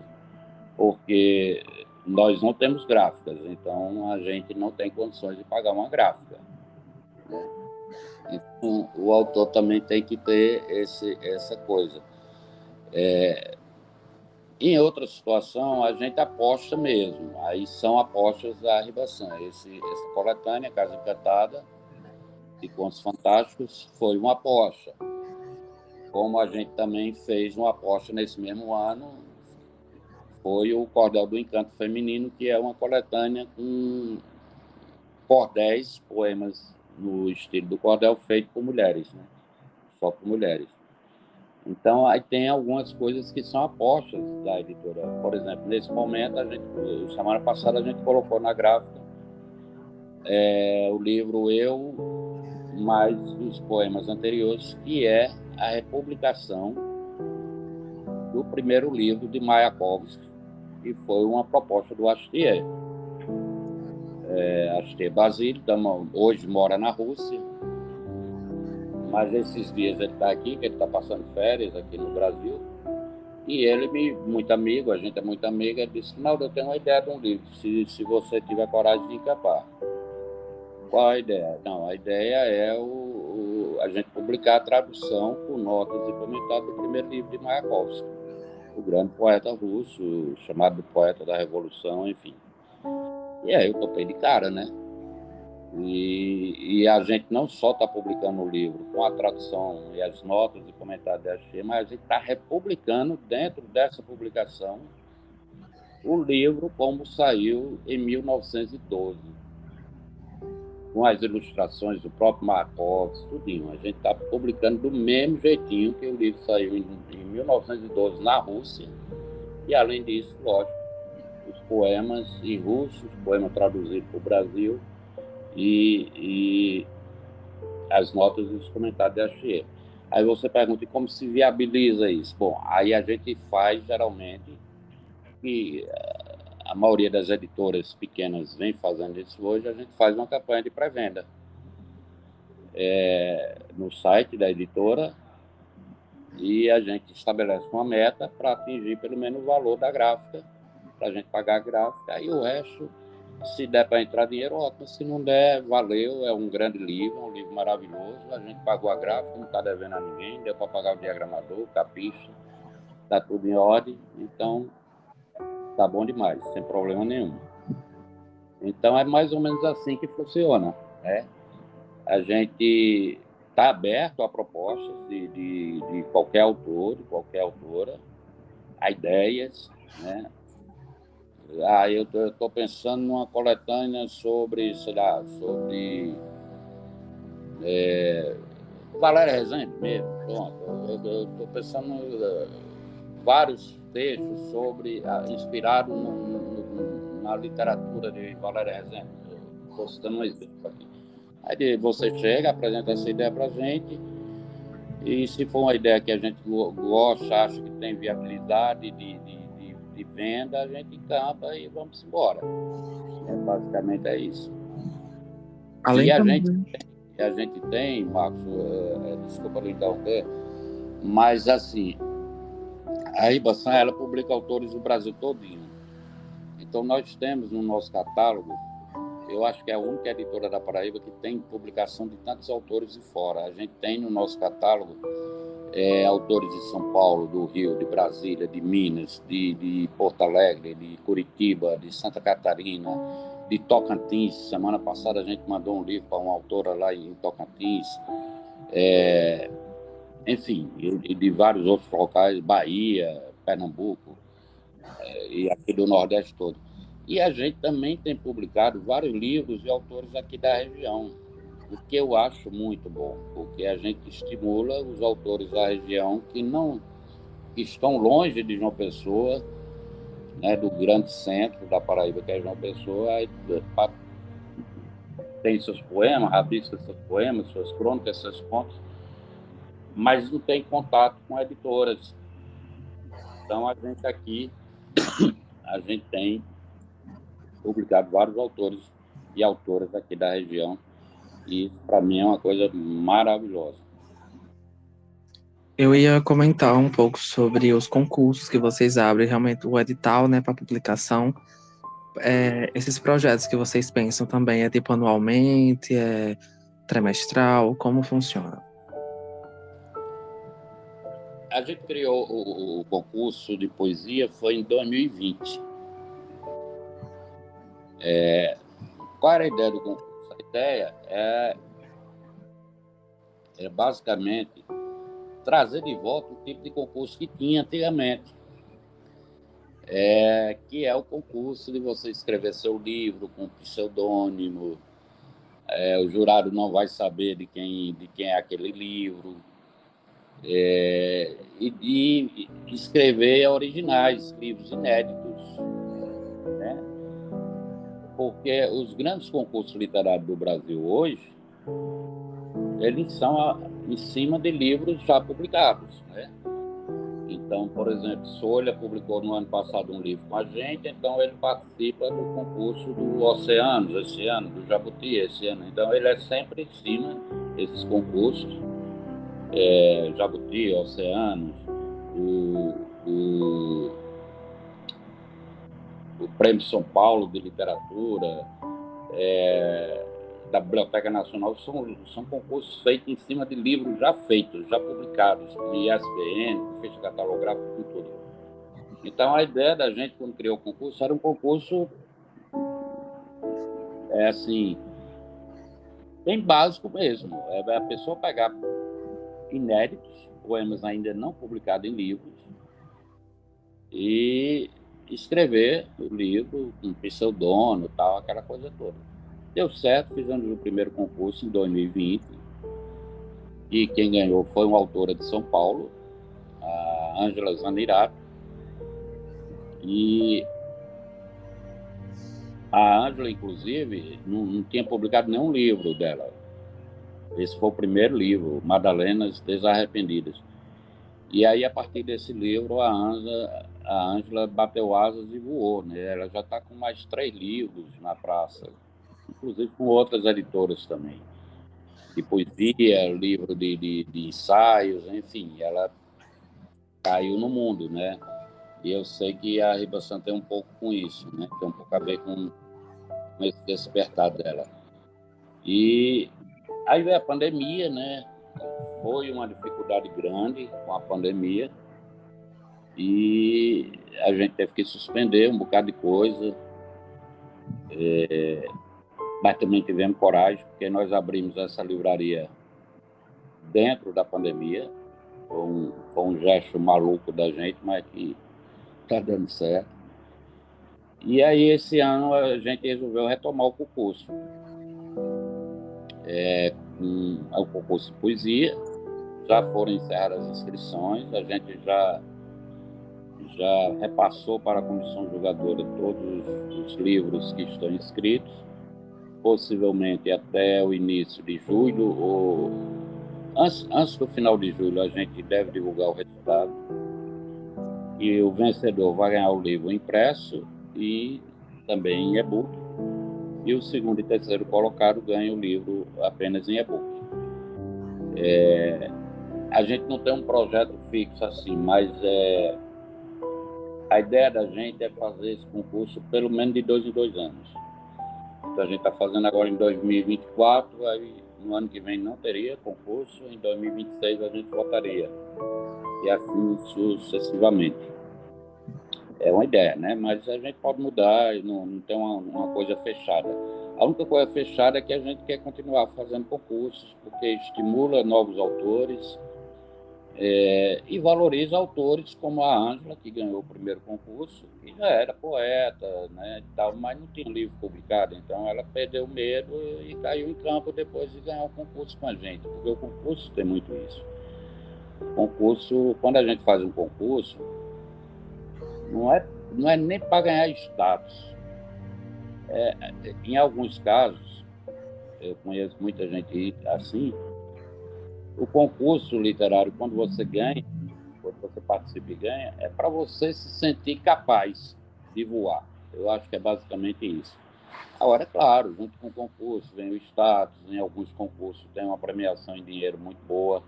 Porque nós não temos gráficas, então a gente não tem condições de pagar uma gráfica, né? Então, o autor também tem que ter essa coisa. Em outra situação, a gente aposta mesmo. Aí são apostas da Ribaçan. Essa coletânea, Casa Encantada, de Contos Fantásticos, foi uma aposta. Como a gente também fez uma aposta nesse mesmo ano, foi o Cordel do Encanto Feminino, que é uma coletânea com cordéis, poemas no estilo do cordel, feito por mulheres, né? só para mulheres. Então, aí tem algumas coisas que são apostas da editora. Por exemplo, nesse momento, semana passada, a gente colocou na gráfica o livro Eu, mais os poemas anteriores, que é a republicação do primeiro livro de Mayakovsky, que foi uma proposta do Astier. Astier Basile, hoje mora na Rússia, mas esses dias ele está aqui, que ele está passando férias aqui no Brasil, e ele, muito amigo, a gente é muito amigo, ele disse: não, eu tenho uma ideia de um livro, se você tiver coragem de encapar. Qual a ideia? Não, a ideia é a gente publicar a tradução com notas e comentários do primeiro livro de Mayakovsky, o grande poeta russo, chamado de poeta da Revolução, enfim. E aí eu topei de cara, né? E a gente não só está publicando o livro com a tradução e as notas e comentários da Astier, mas a gente está republicando dentro dessa publicação o livro como saiu em 1912, com as ilustrações do próprio Mayakovsky, tudinho. A gente está publicando do mesmo jeitinho que o livro saiu em 1912 na Rússia, e além disso, lógico, os poemas em russo, os poemas traduzidos para o Brasil, e as notas e os comentários de Astier. Aí você pergunta, e como se viabiliza isso? Bom, aí a gente faz, geralmente, que a maioria das editoras pequenas vem fazendo isso hoje, a gente faz uma campanha de pré-venda no site da editora, e a gente estabelece uma meta para atingir pelo menos o valor da gráfica, para a gente pagar a gráfica, e o resto, se der para entrar dinheiro, ótimo. Se não der, valeu. É um grande livro, um livro maravilhoso. A gente pagou a gráfica, não está devendo a ninguém. Deu para pagar o diagramador, o capista. Está tudo em ordem. Então, tá bom demais, sem problema nenhum. Então, é mais ou menos assim que funciona, né? A gente está aberto a propostas de qualquer autor, de qualquer autora, a ideias, né? Eu estou pensando numa coletânea sobre, sei lá, sobre Valéria Rezende mesmo. Pronto. Eu estou pensando vários textos sobre, inspirado na literatura de Valéria Rezende. Estou citando um exemplo aqui. Aí você chega, apresenta essa ideia para a gente, e se for uma ideia que a gente gosta, acha que tem viabilidade de venda, a gente encampa e vamos embora. Basicamente é isso. Além e a gente tem, Marcos, desculpa lhe interromper, mas assim, a Ribação, ela publica autores do Brasil todinho. Então nós temos no nosso catálogo, eu acho que é a única editora da Paraíba que tem publicação de tantos autores de fora. A gente tem no nosso catálogo autores de São Paulo, do Rio, de Brasília, de Minas, de Porto Alegre, de Curitiba, de Santa Catarina, de Tocantins. Semana passada a gente mandou um livro para uma autora lá em Tocantins. Enfim, e de vários outros locais, Bahia, Pernambuco, e aqui do Nordeste todo. E a gente também tem publicado vários livros de autores aqui da região, o que eu acho muito bom, porque a gente estimula os autores da região que estão longe de João Pessoa, né, do grande centro da Paraíba, que é João Pessoa, tem seus poemas, rabisca seus poemas, suas crônicas, seus contos, mas não tem contato com editoras. Então, a gente aqui, a gente tem publicado vários autores e autoras aqui da região, e isso, para mim, é uma coisa maravilhosa. Eu ia comentar um pouco sobre os concursos que vocês abrem, realmente o edital, né, para publicação. Esses projetos que vocês pensam também é tipo anualmente, é trimestral, como funciona? A gente criou o concurso de poesia foi em 2020. Qual era a ideia do concurso? A ideia é basicamente trazer de volta o tipo de concurso que tinha antigamente, que é o concurso de você escrever seu livro com pseudônimo, o jurado não vai saber de quem é aquele livro, e escrever originais, livros inéditos, né? Porque os grandes concursos literários do Brasil hoje, eles são em cima de livros já publicados, né? Então, por exemplo, Solha publicou no ano passado um livro com a gente, então ele participa do concurso do Oceanos esse ano, do Jabuti esse ano. Então, ele é sempre em cima desses concursos, Jabuti, Oceanos, o, o, o Prêmio São Paulo de Literatura, da Biblioteca Nacional, são concursos feitos em cima de livros já feitos, já publicados, com ISBN, com ficha catalográfica, com tudo. Então, a ideia da gente, quando criou o concurso, era um concurso, assim, bem básico mesmo. É a pessoa pegar inéditos, poemas ainda não publicados em livros, e escrever o livro com pseudônimo, tal, aquela coisa toda. Deu certo, fizemos o primeiro concurso em 2020, e quem ganhou foi uma autora de São Paulo, a Ângela Zanirato, e a Ângela, inclusive, não tinha publicado nenhum livro dela. Esse foi o primeiro livro, Madalenas Desarrependidas. E aí, a partir desse livro, a Ângela bateu asas e voou, né? Ela já está com mais 3 livros na praça, inclusive com outras editoras também, de poesia, livro de ensaios, enfim, ela caiu no mundo, né? E eu sei que a Ribação tem um pouco com isso, né? Tem um pouco a ver com esse despertar dela. E aí veio a pandemia, né? Foi uma dificuldade grande com a pandemia, e a gente teve que suspender um bocado de coisa, mas também tivemos coragem, porque nós abrimos essa livraria dentro da pandemia. Foi um gesto maluco da gente, mas que está dando certo. E aí, esse ano, a gente resolveu retomar o concurso. O concurso de poesia, já foram encerradas as inscrições, a gente já repassou para a comissão julgadora todos os livros que estão inscritos, possivelmente até o início de julho, ou antes do final de julho, a gente deve divulgar o resultado, e o vencedor vai ganhar o livro impresso e também em e-book, e o segundo e terceiro colocado ganham o livro apenas em e-book. A gente não tem um projeto fixo assim, mas a ideia da gente é fazer esse concurso pelo menos de 2 em 2 anos. Então, a gente está fazendo agora em 2024, aí no ano que vem não teria concurso, em 2026 a gente votaria, e assim sucessivamente. É uma ideia, né? Mas a gente pode mudar, não tem uma coisa fechada. A única coisa fechada é que a gente quer continuar fazendo concursos, porque estimula novos autores, e valoriza autores como a Ângela, que ganhou o primeiro concurso, que já era poeta, né, e tal, mas não tinha livro publicado. Então ela perdeu o medo e caiu em campo depois de ganhar o concurso com a gente, porque o concurso tem muito isso. O concurso, quando a gente faz um concurso, não é nem para ganhar status. Em alguns casos, eu conheço muita gente assim, o concurso literário, quando você ganha, quando você participa e ganha, é para você se sentir capaz de voar. Eu acho que é basicamente isso. Agora, é claro, junto com o concurso, vem o status, em alguns concursos tem uma premiação em dinheiro muito boa.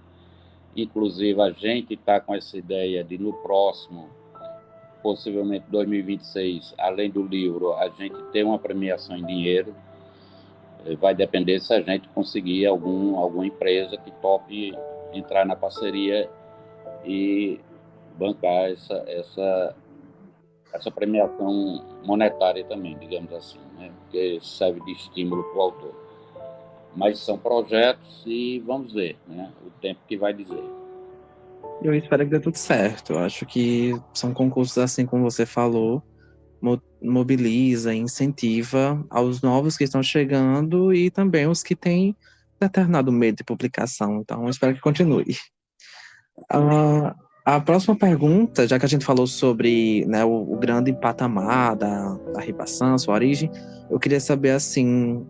Inclusive, a gente está com essa ideia de, no próximo, possivelmente 2026, além do livro, a gente ter uma premiação em dinheiro. Vai depender se a gente conseguir alguma empresa que tope entrar na parceria e bancar essa premiação monetária também, digamos assim, né? Porque serve de estímulo para o autor. Mas são projetos e vamos ver, né? O tempo que vai dizer. Eu espero que dê tudo certo. Eu acho que são concursos, assim como você falou, mobiliza, incentiva aos novos que estão chegando e também os que têm determinado medo de publicação. Então, eu espero que continue. A próxima pergunta, já que a gente falou sobre, né, o grande patamar da Ribação, sua origem, eu queria saber, assim,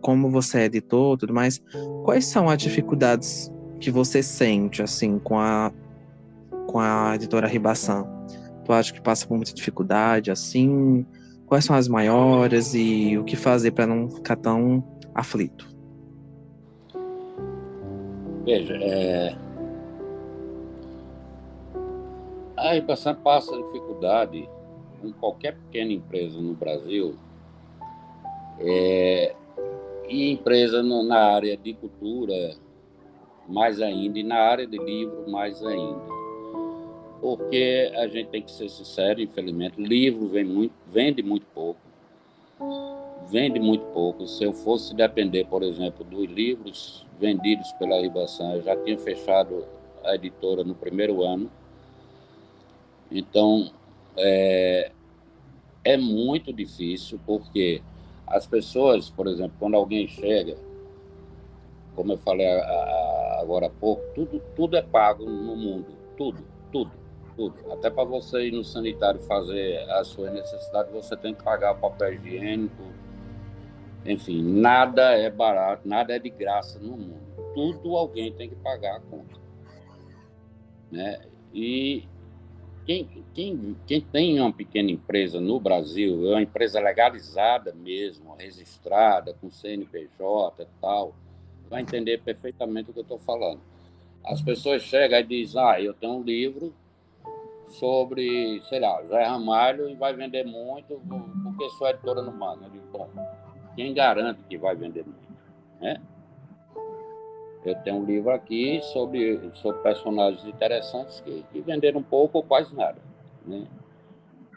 como você é editor e tudo mais, quais são as dificuldades que você sente, assim, com a editora Ribação? Tu acha que passa por muita dificuldade, assim? Quais são as maiores e o que fazer para não ficar tão aflito? Veja, a Ribação passa dificuldade com qualquer pequena empresa no Brasil, e empresa na área de cultura mais ainda, e na área de livro mais ainda. Porque a gente tem que ser sincero, infelizmente, livro vende muito pouco. Vende muito pouco. Se eu fosse depender, por exemplo, dos livros vendidos pela Ribação, eu já tinha fechado a editora no primeiro ano. Então, é muito difícil, porque as pessoas, por exemplo, quando alguém chega, como eu falei agora há pouco, tudo é pago no mundo. Tudo, tudo, tudo. Até para você ir no sanitário fazer as suas necessidades, você tem que pagar o papel higiênico. Enfim, nada é barato, nada é de graça no mundo. Tudo alguém tem que pagar a conta, né? E quem tem uma pequena empresa no Brasil, é uma empresa legalizada mesmo, registrada, com CNPJ e tal, vai entender perfeitamente o que eu estou falando. As pessoas chegam e dizem, eu tenho um livro sobre, sei lá, Zé Ramalho e vai vender muito porque sua editora não manda. Eu digo, bom, quem garante que vai vender muito, né? Eu tenho um livro aqui sobre personagens interessantes que venderam pouco ou quase nada, né?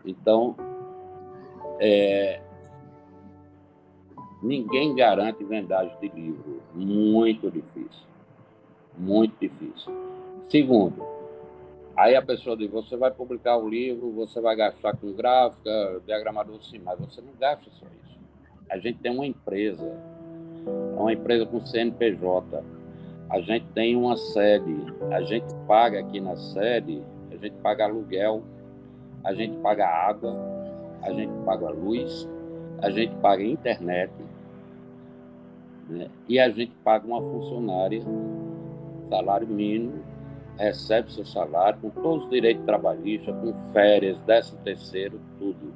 Então, ninguém garante vendagem de livro. Muito difícil. Muito difícil. Segundo, aí a pessoa diz, você vai publicar o livro, você vai gastar com gráfica, diagramador, sim, mas você não gasta só isso. A gente tem uma empresa com CNPJ, a gente tem uma sede, a gente paga aqui na sede, a gente paga aluguel, a gente paga água, a gente paga luz, a gente paga internet, né? E a gente paga uma funcionária, salário mínimo, recebe seu salário, com todos os direitos trabalhistas, com férias, 13º, tudo.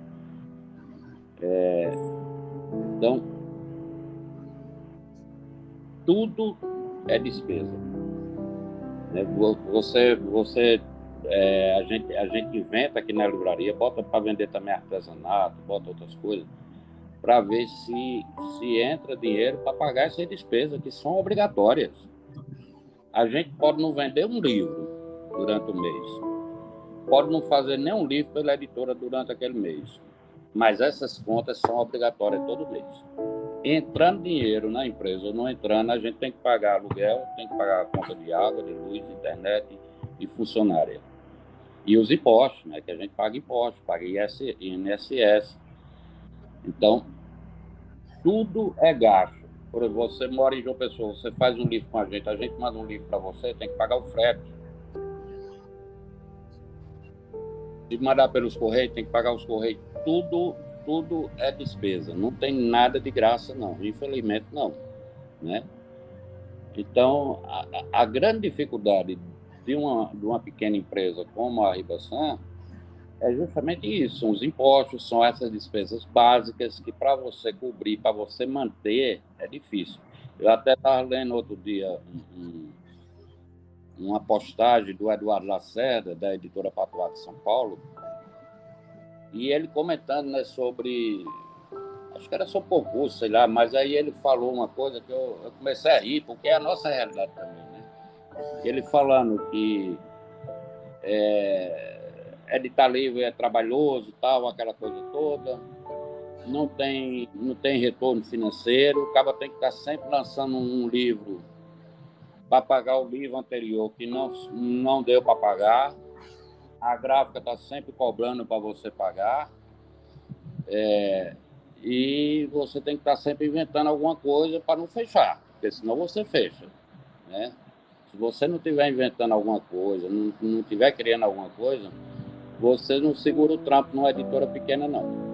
Então, tudo é despesa, né? A gente inventa aqui na livraria, bota para vender também artesanato, bota outras coisas, para ver se entra dinheiro para pagar essas despesas que são obrigatórias. A gente pode não vender um livro durante o mês, pode não fazer nenhum livro pela editora durante aquele mês, mas essas contas são obrigatórias todo mês. Entrando dinheiro na empresa ou não entrando, a gente tem que pagar aluguel, tem que pagar a conta de água, de luz, de internet e funcionária. E os impostos, né, que a gente paga impostos, paga INSS. Então, tudo é gasto. Por exemplo, você mora em João Pessoa, você faz um livro com a gente manda um livro para você, tem que pagar o frete. Se mandar pelos correios, tem que pagar os correios. Tudo é despesa. Não tem nada de graça, não. Infelizmente, não, né? Então, a grande dificuldade de uma pequena empresa como a Ribação é justamente isso, são os impostos, são essas despesas básicas que para você cobrir, para você manter, é difícil. Eu até estava lendo outro dia uma postagem do Eduardo Lacerda, da editora Patuá de São Paulo, e ele comentando, né, sobre, acho que era sobre concurso, sei lá, mas aí ele falou uma coisa que eu comecei a rir, porque é a nossa realidade também, né? Ele falando que editar livro é trabalhoso, tal, aquela coisa toda, não tem retorno financeiro, o cara tem que estar sempre lançando um livro para pagar o livro anterior que não deu para pagar, a gráfica está sempre cobrando para você pagar, e você tem que estar sempre inventando alguma coisa para não fechar, porque senão você fecha, né? Se você não estiver inventando alguma coisa, não estiver criando alguma coisa, você não segura o trampo numa editora pequena, não.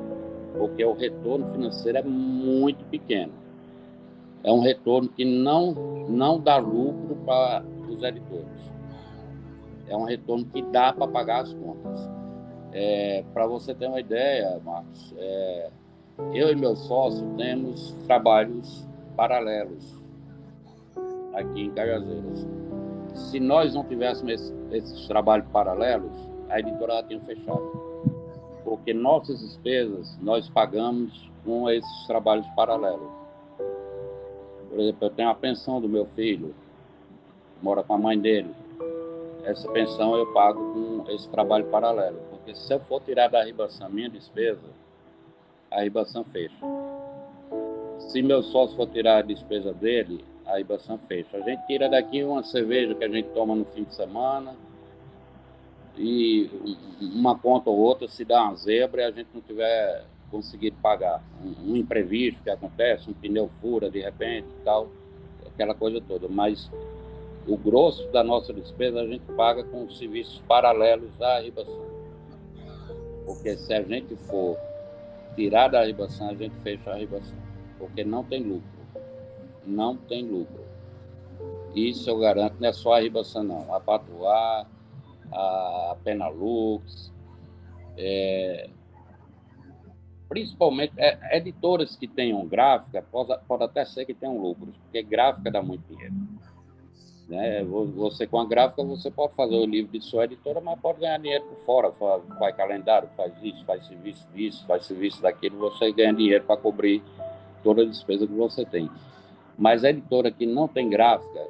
Porque o retorno financeiro é muito pequeno. É um retorno que não dá lucro para os editores. É um retorno que dá para pagar as contas. Para você ter uma ideia, Marcos, eu e meu sócio temos trabalhos paralelos aqui em Cajazeiras. Se nós não tivéssemos esses trabalhos paralelos, a editora tinha fechado. Porque nossas despesas nós pagamos com esses trabalhos paralelos. Por exemplo, eu tenho a pensão do meu filho, mora com a mãe dele. Essa pensão eu pago com esse trabalho paralelo. Porque se eu for tirar da Ribação minha despesa, a Ribação fecha. Se meu sócio for tirar a despesa dele, a Ribação fecha. A gente tira daqui uma cerveja que a gente toma no fim de semana e uma conta ou outra se dá uma zebra e a gente não tiver conseguido pagar. Um imprevisto que acontece, um pneu fura de repente e tal, aquela coisa toda. Mas o grosso da nossa despesa a gente paga com serviços paralelos à Ribação. Porque se a gente for tirar da Ribação, a gente fecha a Ribação. Porque não tem lucro. Não tem lucro. Isso eu garanto, não é só a Ribação, não. A Patuá, a Penalux, principalmente editoras que tenham gráfica, pode até ser que tenham lucros, porque gráfica dá muito dinheiro. Né? Você com a gráfica, você pode fazer o livro de sua editora, mas pode ganhar dinheiro por fora, faz calendário, faz isso, faz serviço disso, faz serviço daquilo, você ganha dinheiro para cobrir toda a despesa que você tem. Mas a editora que não tem gráfica,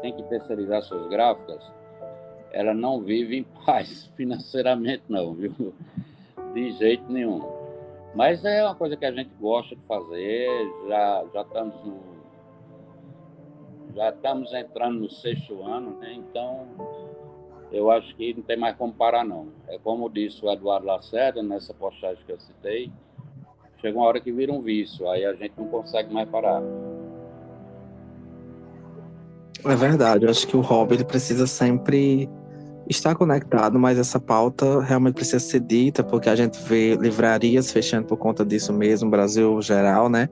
tem que terceirizar suas gráficas, ela não vive em paz financeiramente, não, viu? De jeito nenhum. Mas é uma coisa que a gente gosta de fazer, já estamos entrando no 6º ano, né? Então eu acho que não tem mais como parar, não. É como disse o Eduardo Lacerda, nessa postagem que eu citei, chega uma hora que vira um vício, aí a gente não consegue mais parar. É verdade, eu acho que o hobby ele precisa sempre estar conectado, mas essa pauta realmente precisa ser dita, porque a gente vê livrarias fechando por conta disso mesmo, Brasil geral, né?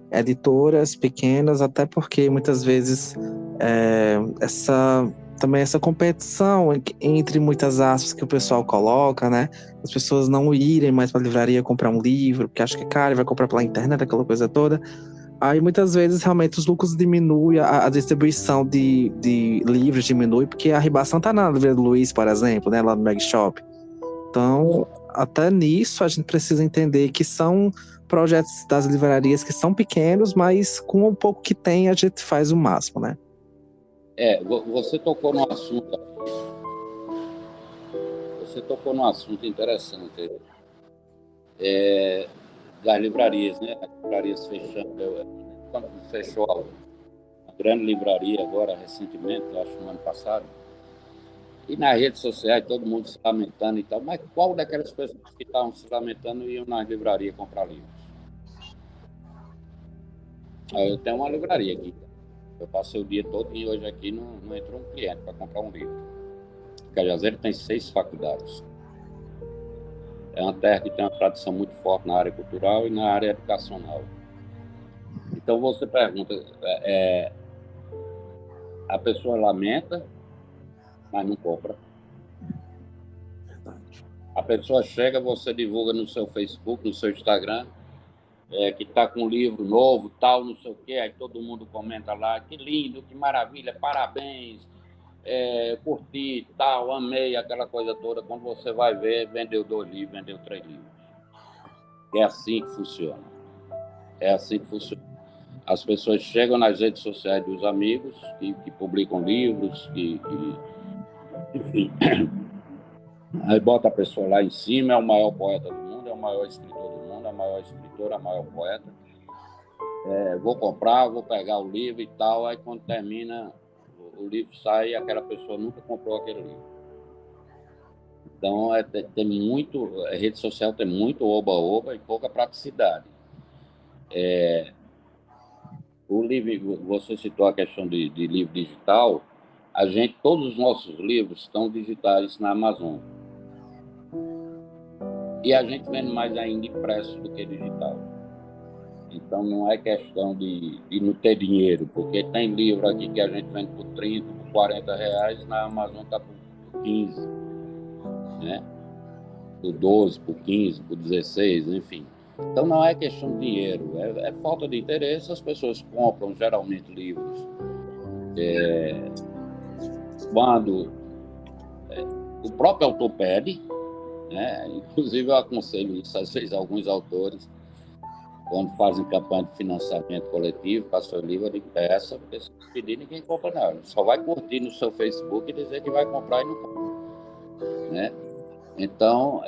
Editoras pequenas, até porque muitas vezes essa competição entre muitas aspas que o pessoal coloca, né? As pessoas não irem mais para a livraria comprar um livro, porque acha que é caro, vai comprar pela internet, aquela coisa toda. Aí muitas vezes realmente os lucros diminuem, a distribuição de livros diminui, porque a ribação tá na livraria do Luiz, por exemplo, né, lá no Mag Shop. Então, até nisso a gente precisa entender que são projetos das livrarias que são pequenos, mas com o pouco que tem a gente faz o máximo, né? Você tocou num assunto interessante das livrarias, né? As livrarias fechando. Quando fechou a grande livraria agora, recentemente, acho que no ano passado, e nas redes sociais todo mundo se lamentando e tal, mas qual daquelas pessoas que estavam se lamentando iam nas livrarias comprar livros? Eu tenho uma livraria aqui. Eu passei o dia todo e hoje aqui não entrou um cliente para comprar um livro. Cajazeiras tem 6 faculdades. É uma terra que tem uma tradição muito forte na área cultural e na área educacional. Então você pergunta, a pessoa lamenta, mas não compra. A pessoa chega, você divulga no seu Facebook, no seu Instagram, que está com um livro novo, tal, não sei o quê, aí todo mundo comenta lá, que lindo, que maravilha, parabéns, curti, tal, amei, aquela coisa toda. Quando você vai ver, vendeu 2 livros, vendeu 3 livros. É assim que funciona. É assim que funciona. As pessoas chegam nas redes sociais dos amigos que publicam livros, enfim. Aí bota a pessoa lá em cima, é o maior poeta do mundo, é o maior escritor do mundo, é a maior escritora, a maior poeta. Vou comprar, vou pegar o livro e tal. Aí quando termina, o livro sai e aquela pessoa nunca comprou aquele livro. Então, tem muito, a rede social tem muito oba-oba e pouca praticidade. O livro, você citou a questão de livro digital, todos os nossos livros estão digitais na Amazon. E a gente vende mais ainda impresso do que digital. Então não é questão de não ter dinheiro, porque tem livro aqui que a gente vende por 30, por 40 reais, na Amazon está por 15, né? Por 12, por 15, por 16, enfim. Então não é questão de dinheiro, é falta de interesse. As pessoas compram geralmente livros quando o próprio autor pede, né? Inclusive eu aconselho isso às vezes a alguns autores, quando fazem campanha de financiamento coletivo para seu livro, de peça, porque se pedir, ninguém compra nada. Só vai curtir no seu Facebook e dizer que vai comprar e não compra, né? Então,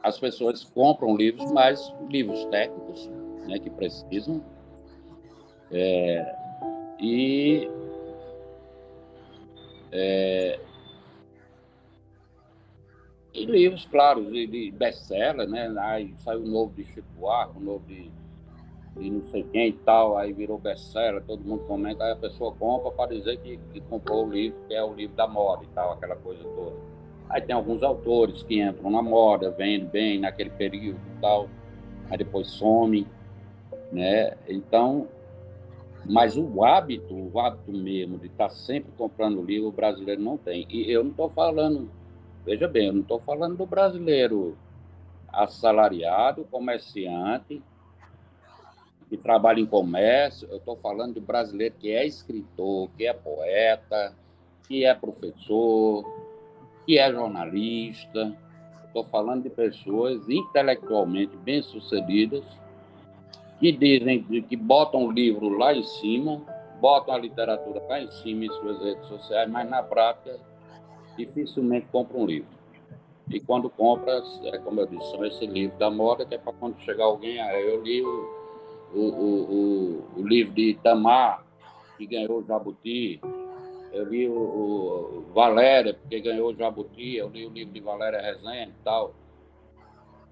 as pessoas compram livros, mas livros técnicos, né, que precisam, e livros, claro, de best-seller, né? Aí saiu o novo de Chico Buarque, o novo de não sei quem e tal, aí virou best-seller, todo mundo comenta, aí a pessoa compra para dizer que comprou o livro, que é o livro da moda e tal, aquela coisa toda. Aí tem alguns autores que entram na moda, vendem bem naquele período e tal, aí depois somem, né? Então, mas o hábito mesmo de estar sempre comprando livro, o brasileiro não tem. E eu não estou falando, veja bem, eu não estou falando do brasileiro assalariado, comerciante, que trabalha em comércio. Eu estou falando de brasileiro que é escritor, que é poeta, que é professor, que é jornalista. Estou falando de pessoas intelectualmente bem-sucedidas que dizem que botam o livro lá em cima, botam a literatura lá em cima em suas redes sociais, mas na prática dificilmente compram um livro. E quando compra, como eu disse, são esse livro da moda, que é para quando chegar alguém, eu li o livro de Itamar, que ganhou o Jabuti, eu li o Valéria, porque ganhou o Jabuti, eu li o livro de Valéria Rezende e tal.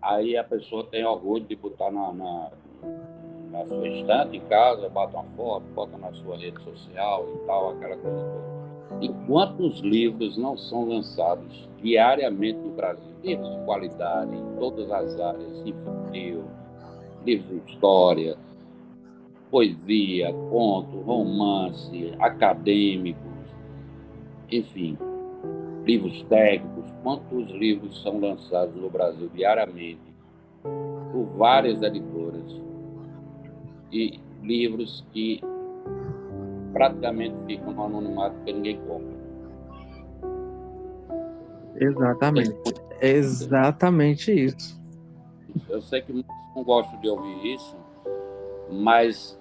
Aí a pessoa tem orgulho de botar na sua estante em casa, bota uma foto, bota na sua rede social e tal, aquela coisa toda. E quantos livros não são lançados diariamente no Brasil? Livros de qualidade, em todas as áreas, infantil, livros de história, poesia, conto, romance, acadêmicos, enfim, livros técnicos. Quantos livros são lançados no Brasil diariamente por várias editoras, e livros que praticamente ficam no anonimato porque ninguém compra. Exatamente. Exatamente isso. Eu sei que muitos não gostam de ouvir isso, mas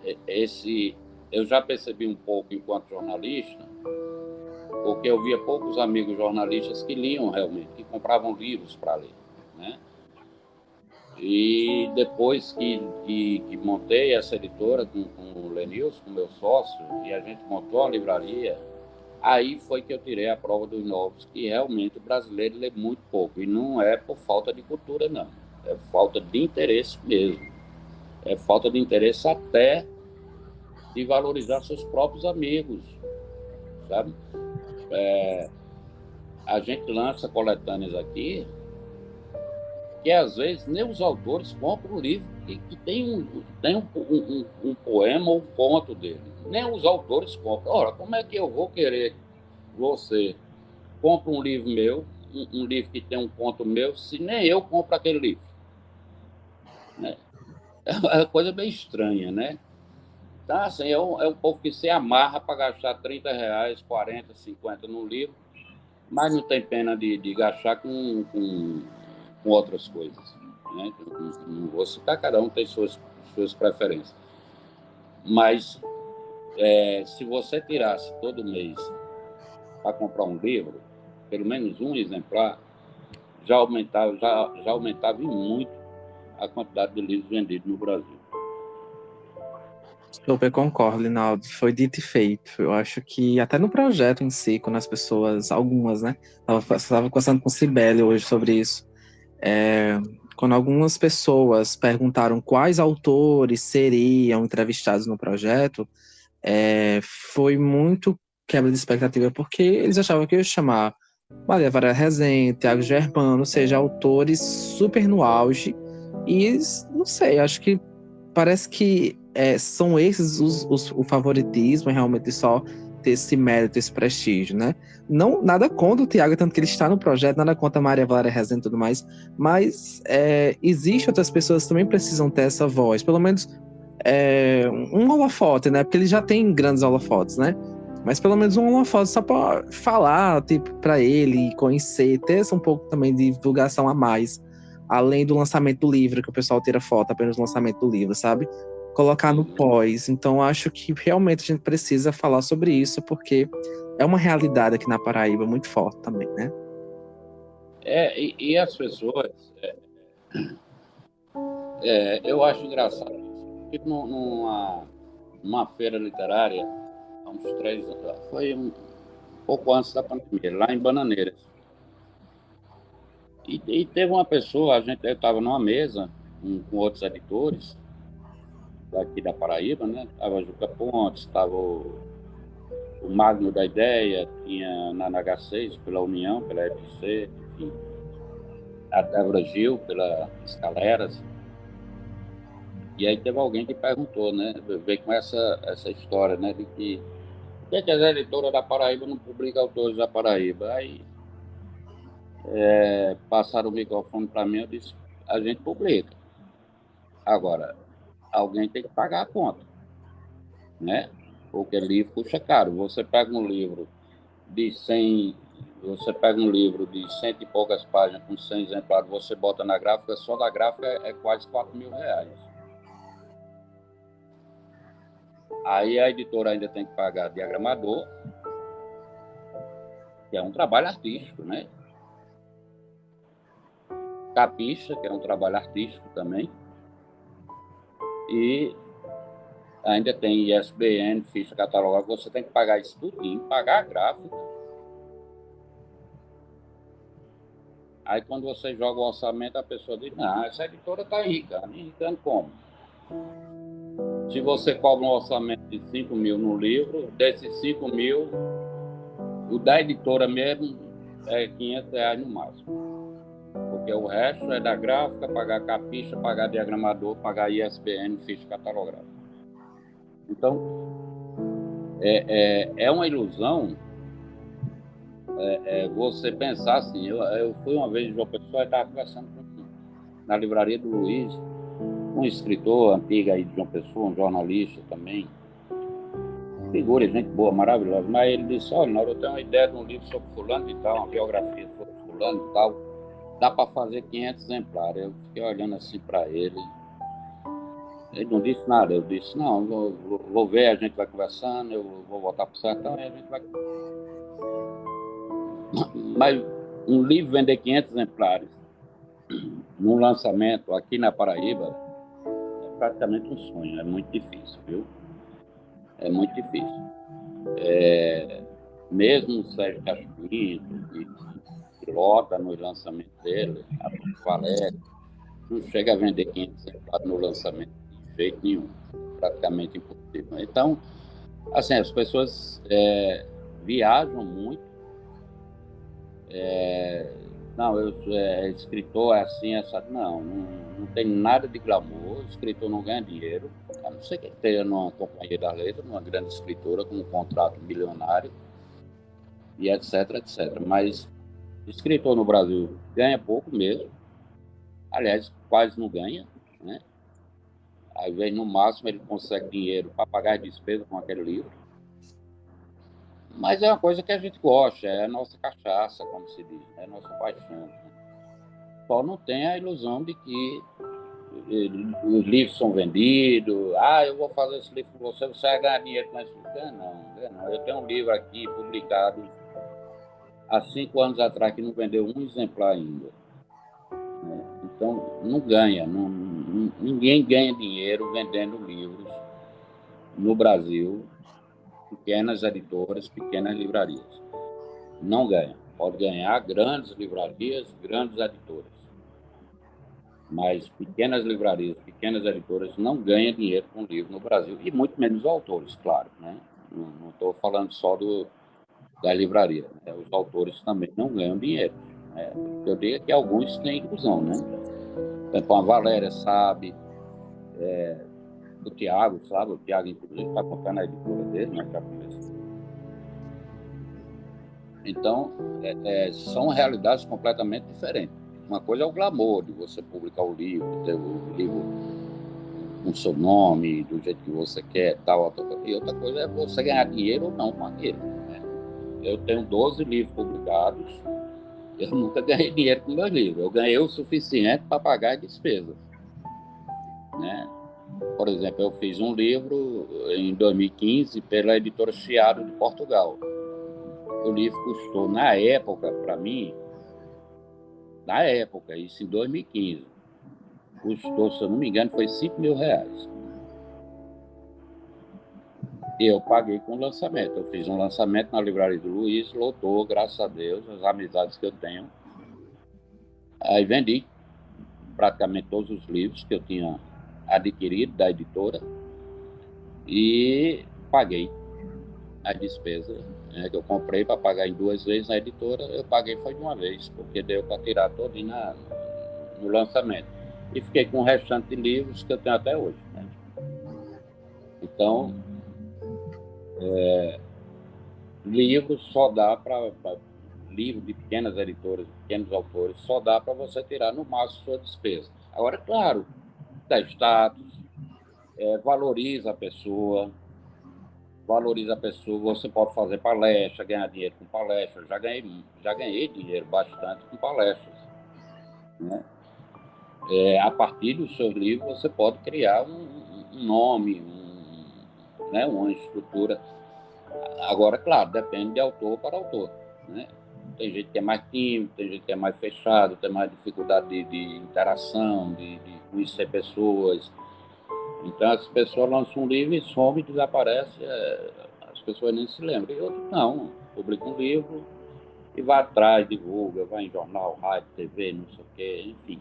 eu já percebi um pouco enquanto jornalista, porque eu via poucos amigos jornalistas que liam realmente, que compravam livros para ler, né? E depois que montei essa editora com o Lenilson, com meu sócio, e a gente montou a livraria, aí foi que eu tirei a prova dos novos, que realmente o brasileiro lê muito pouco. E não é por falta de cultura, não. É falta de interesse mesmo. É falta de interesse até de valorizar seus próprios amigos, sabe? A gente lança coletâneas aqui que às vezes nem os autores compram um livro que tem um poema ou um conto dele. Nem os autores compram. Ora, como é que eu vou querer você compra um livro meu, um livro que tem um conto meu, se nem eu compro aquele livro? Né? É uma coisa bem estranha, né? Então, assim, é um povo que se amarra para gastar 30 reais, 40, 50 num livro, mas não tem pena de gastar com outras coisas. Né? Não vou citar, cada um tem suas preferências. Mas se você tirasse todo mês para comprar um livro, pelo menos um exemplar, já aumentava muito a quantidade de livros vendidos no Brasil. Super concordo, Linaldo. Foi dito e feito. Eu acho que até no projeto em si, quando as pessoas, algumas, né? Estava conversando com o Cibele hoje sobre isso. quando algumas pessoas perguntaram quais autores seriam entrevistados no projeto, foi muito quebra de expectativa, porque eles achavam que eu ia chamar Maria Vara Rezende, Tiago Germano, ou seja, autores super no auge, e não sei, acho que parece que são esses o favoritismo, realmente só ter esse mérito, esse prestígio, né? Não, nada contra o Tiago, tanto que ele está no projeto, nada contra a Maria Valéria Rezende e tudo mais, mas existem outras pessoas que também precisam ter essa voz, pelo menos um holofote, né? Porque ele já tem grandes holofotes, né? Mas pelo menos um holofote só para falar, tipo, para ele conhecer, ter um pouco também de divulgação a mais, além do lançamento do livro, que o pessoal tira foto apenas no lançamento do livro, sabe? Colocar no pós. Então, acho que realmente a gente precisa falar sobre isso, porque é uma realidade aqui na Paraíba muito forte também, né? E as pessoas... eu acho engraçado. Eu numa feira literária, há uns 3 anos, foi um pouco antes da pandemia, lá em Bananeiras. E teve uma pessoa, eu estava numa mesa com outros editores daqui da Paraíba, né? Estava Juca Pontes, estava o Magno da Ideia, tinha na NH6 pela União, pela EPC, enfim, a Débora Gil pela Escaleras. E aí teve alguém que perguntou, né? Veio com essa história, né? De que por que a editora da Paraíba não publica autores da Paraíba? Aí passaram o microfone para mim, eu disse, a gente publica. Agora, alguém tem que pagar a conta, né? Porque livro custa caro. Você pega um livro de 100, você pega um livro de 100 e poucas páginas com 100 exemplares, você bota na gráfica, só da gráfica é quase R$ 4.000. Aí a editora ainda tem que pagar diagramador, que é um trabalho artístico, né? Capista, que é um trabalho artístico também. E ainda tem ISBN, ficha catalogada, você tem que pagar isso tudo, pagar a gráfica. Aí quando você joga o orçamento, a pessoa diz, não, essa editora está enricando. Enricando como? Se você cobra um orçamento de 5 mil no livro, desses 5 mil, o da editora mesmo é R$ 500 no máximo. Porque o resto é da gráfica, pagar capista, pagar diagramador, pagar ISBN, ficha catalográfica. Então, é uma ilusão você pensar assim. Eu fui uma vez em João Pessoa e estava conversando na livraria do Luiz, um escritor antigo aí de João Pessoa, um jornalista também, figura, gente boa, maravilhosa, mas ele disse, olha, eu tenho uma ideia de um livro sobre fulano e tal, uma biografia sobre fulano e tal, dá para fazer 500 exemplares. Eu fiquei olhando assim para ele. Ele não disse nada. Eu disse, não, vou ver, a gente vai conversando, eu vou voltar para o sertão e a gente vai... Mas um livro vender 500 exemplares num lançamento aqui na Paraíba é praticamente um sonho. É muito difícil, viu? É muito difícil. Mesmo o Sérgio Cacho Pinto, que lota no lançamento dele, a Valéria, não chega a vender 500 exemplares no lançamento de jeito nenhum. Praticamente impossível. Então, assim, as pessoas viajam muito. Não, eu sou escritor assim, essa. Não tem nada de glamour. O escritor não ganha dinheiro, a não ser que tenha numa companhia da letra, numa grande escritora com um contrato milionário e etc, etc. Mas escritor no Brasil ganha pouco mesmo. Aliás, quase não ganha, né? Às vezes, no máximo, ele consegue dinheiro para pagar as despesas com aquele livro. Mas é uma coisa que a gente gosta, é a nossa cachaça, como se diz, é a nossa paixão. Só não tem a ilusão de que os livros são vendidos, eu vou fazer esse livro com você, você vai ganhar dinheiro com esse livro. Não. Eu tenho um livro aqui publicado há 5 anos atrás que não vendeu um exemplar ainda. Então, não ganha, ninguém ganha dinheiro vendendo livros no Brasil, pequenas editoras, pequenas livrarias. Não ganha. Pode ganhar grandes livrarias, grandes editoras. Mas pequenas livrarias, pequenas editoras não ganham dinheiro com livro no Brasil, e muito menos os autores, claro, né? Não estou falando só da livraria, né? Os autores também não ganham dinheiro, né? Eu digo que alguns têm ilusão, né? Por exemplo, a Valéria sabe, o Tiago sabe, o Tiago, inclusive, está contando a editora dele, né? Então, são realidades completamente diferentes. Uma coisa é o glamour de você publicar o livro, ter o livro com seu nome, do jeito que você quer, tal. E outra coisa é você ganhar dinheiro ou não com aquilo, né? Eu tenho 12 livros publicados, eu nunca ganhei dinheiro com meus livros. Eu ganhei o suficiente para pagar as despesas, né? Por exemplo, eu fiz um livro em 2015 pela editora Chiado de Portugal. O livro custou, na época, para mim, isso em 2015, custou, se eu não me engano, foi R$ 5.000. Eu paguei com o lançamento. Eu fiz um lançamento na Livraria do Luiz, lotou, graças a Deus, as amizades que eu tenho. Aí vendi praticamente todos os livros que eu tinha adquirido da editora e paguei a despesa, né, que eu comprei para pagar em 2 vezes na editora. Eu paguei foi de uma vez, porque deu para tirar todinho no lançamento. E fiquei com o restante de livros que eu tenho até hoje, né? Então, livros só dá para livro de pequenas editoras, pequenos autores, só dá para você tirar no máximo sua despesa. Agora, claro, dá status, valoriza a pessoa, você pode fazer palestra, ganhar dinheiro com palestra. Eu já ganhei dinheiro bastante com palestras, né? A partir dos seus livros, você pode criar um nome, né, uma estrutura. Agora, claro, depende de autor para autor, né? Tem gente que é mais tímido, tem gente que é mais fechado, tem mais dificuldade de interação, de conhecer pessoas. Então, as pessoas lançam um livro e some, desaparece, as pessoas nem se lembram. E outros não, publica um livro e vai atrás, divulga, vai em jornal, rádio, TV, não sei o quê, enfim.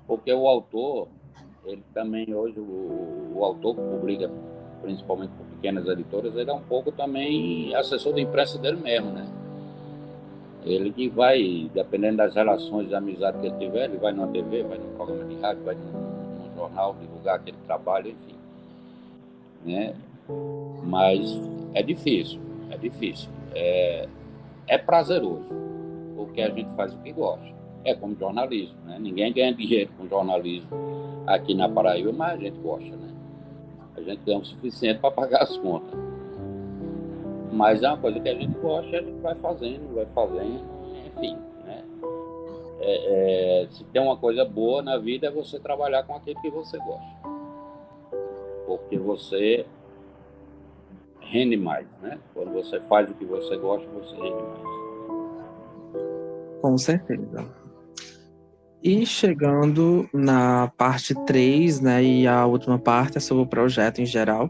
Porque o autor, ele também hoje, o autor que publica, principalmente por pequenas editoras, ele é um pouco também assessor de imprensa dele mesmo, né? Ele que vai, dependendo das relações de amizade que ele tiver, ele vai numa TV, vai num programa de rádio, vai num jornal divulgar aquele trabalho, enfim, né? Mas é difícil, é difícil. É prazeroso, porque a gente faz o que gosta. É como jornalismo, né? Ninguém ganha dinheiro com jornalismo aqui na Paraíba, mas a gente gosta, né? A gente ganha o suficiente para pagar as contas. Mas é uma coisa que a gente gosta, a gente vai fazendo, enfim, né? Se tem uma coisa boa na vida é você trabalhar com aquilo que você gosta. Porque você rende mais, né? Quando você faz o que você gosta, você rende mais. Com certeza. E chegando na parte 3, né, e a última parte é sobre o projeto em geral,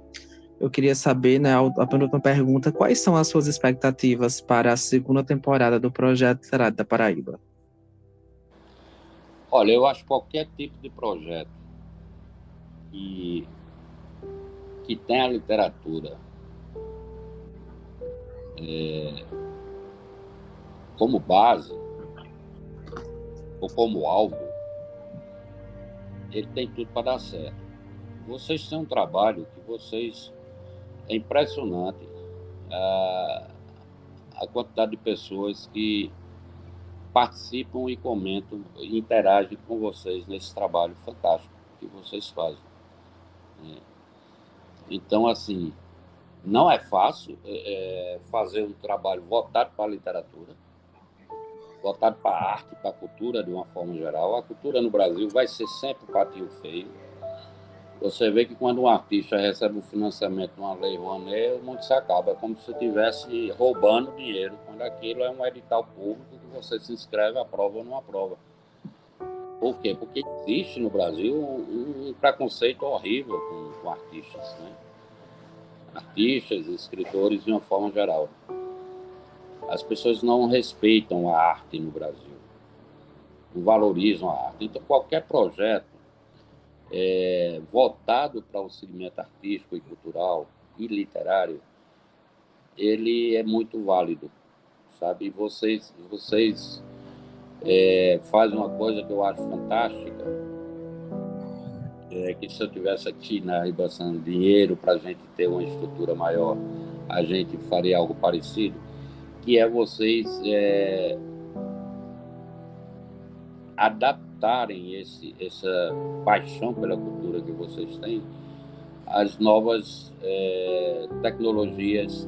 eu queria saber, né, a penúltima pergunta, quais são as suas expectativas para a segunda temporada do Projeto Literário da Paraíba? Olha, eu acho que qualquer tipo de projeto que tenha literatura como base ou como alvo, ele tem tudo para dar certo. Vocês têm um trabalho que vocês... É impressionante a quantidade de pessoas que participam e comentam e interagem com vocês nesse trabalho fantástico que vocês fazem. Então, assim, não é fácil fazer um trabalho voltado para a literatura, voltado para a arte, para a cultura de uma forma geral. A cultura no Brasil vai ser sempre um patinho feio. Você vê que quando um artista recebe um financiamento de uma lei Rouanet, o mundo se acaba. É como se estivesse roubando dinheiro, quando aquilo é um edital público que você se inscreve, aprova ou não aprova. Por quê? Porque existe no Brasil um preconceito horrível com artistas, né? Artistas, escritores de uma forma geral. As pessoas não respeitam a arte no Brasil. não valorizam a arte. Então, qualquer projeto voltado para o segmento artístico e cultural e literário, ele é muito válido, sabe? E vocês fazem uma coisa que eu acho fantástica, que se eu tivesse aqui na Ribaçã dinheiro para a gente ter uma estrutura maior, a gente faria algo parecido, que é vocês adaptarem essa paixão pela cultura que vocês têm às novas tecnologias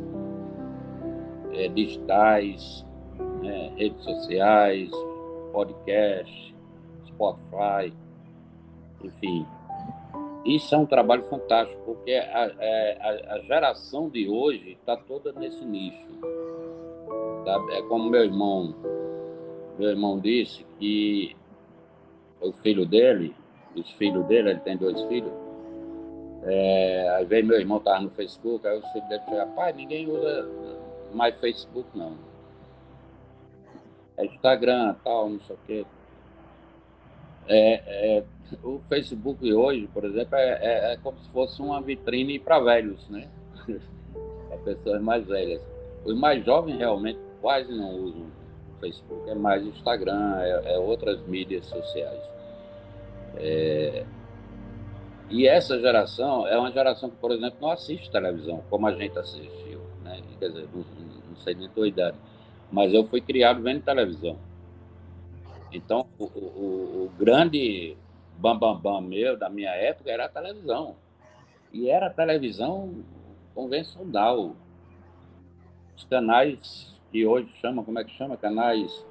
digitais, né, redes sociais, podcast, Spotify, enfim. Isso é um trabalho fantástico, porque a geração de hoje está toda nesse nicho. Sabe? É como meu irmão disse que o filho dele, ele tem 2 filhos, aí veio meu irmão, estava no Facebook, aí o filho dele chega, pai, ninguém usa mais Facebook, não. É Instagram, tal, não sei o quê. O Facebook hoje, por exemplo, é como se fosse uma vitrine para velhos, né? Para pessoas mais velhas. Os mais jovens realmente quase não usam o Facebook, é mais Instagram, outras mídias sociais. E essa geração é uma geração que, por exemplo, não assiste televisão, como a gente assistiu, né? Quer dizer, não sei nem a tua idade, mas eu fui criado vendo televisão. Então, o grande bambambam meu, da minha época, era a televisão. E era a televisão convencional. Os canais que hoje chamam, como é que chama? Canais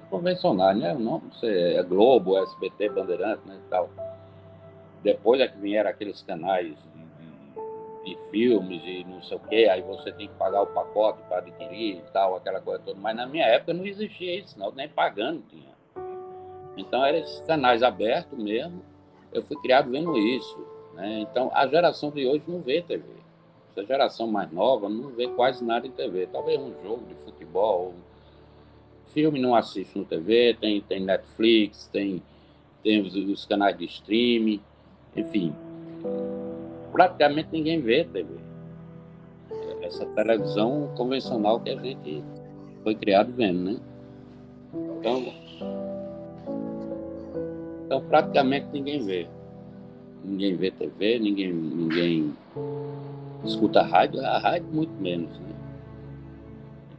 convencionais, né? Não sei, é Globo, SBT, Bandeirante, né, e tal. Depois é que vieram aqueles canais de filmes e não sei o quê, aí você tem que pagar o pacote para adquirir e tal, aquela coisa toda. Mas na minha época não existia isso, não, nem pagando tinha. Então eram esses canais abertos mesmo. Eu fui criado vendo isso, né? Então a geração de hoje não vê TV. Essa geração mais nova não vê quase nada em TV. Talvez um jogo de futebol, filme não assiste no TV, tem Netflix, tem os canais de streaming, enfim. Praticamente ninguém vê TV. Essa televisão convencional que a gente foi criado vendo, né? Então praticamente ninguém vê. Ninguém vê TV, ninguém escuta rádio, a rádio muito menos, né?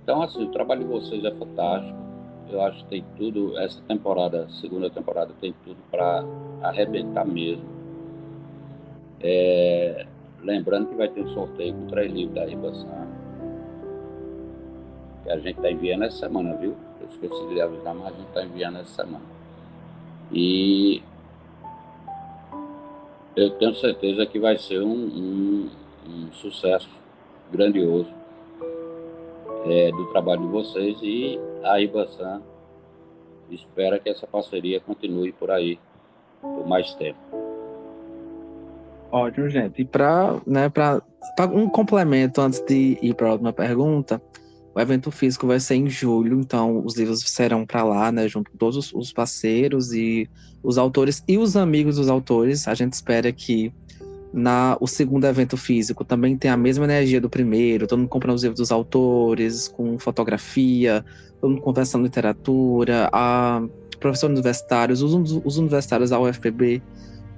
Então, assim, o trabalho de vocês é fantástico. Eu acho que tem tudo, essa temporada, segunda temporada, tem tudo para arrebentar mesmo. Lembrando que vai ter um sorteio com 3 livros da Ribaçã, que a gente está enviando essa semana, viu? Eu esqueci de avisar, mas a gente está enviando essa semana. E eu tenho certeza que vai ser um sucesso grandioso do trabalho de vocês, e a Ribaçã espera que essa parceria continue por aí por mais tempo. Ótimo, gente. E para um complemento antes de ir para a última pergunta, o evento físico vai ser em julho, então os livros serão para lá, né, junto com todos os parceiros e os autores e os amigos dos autores. A gente espera que o segundo evento físico também tenha a mesma energia do primeiro, todo mundo comprando os livros dos autores, com fotografia, todo mundo conversando literatura, professores universitários, os universitários da UFPB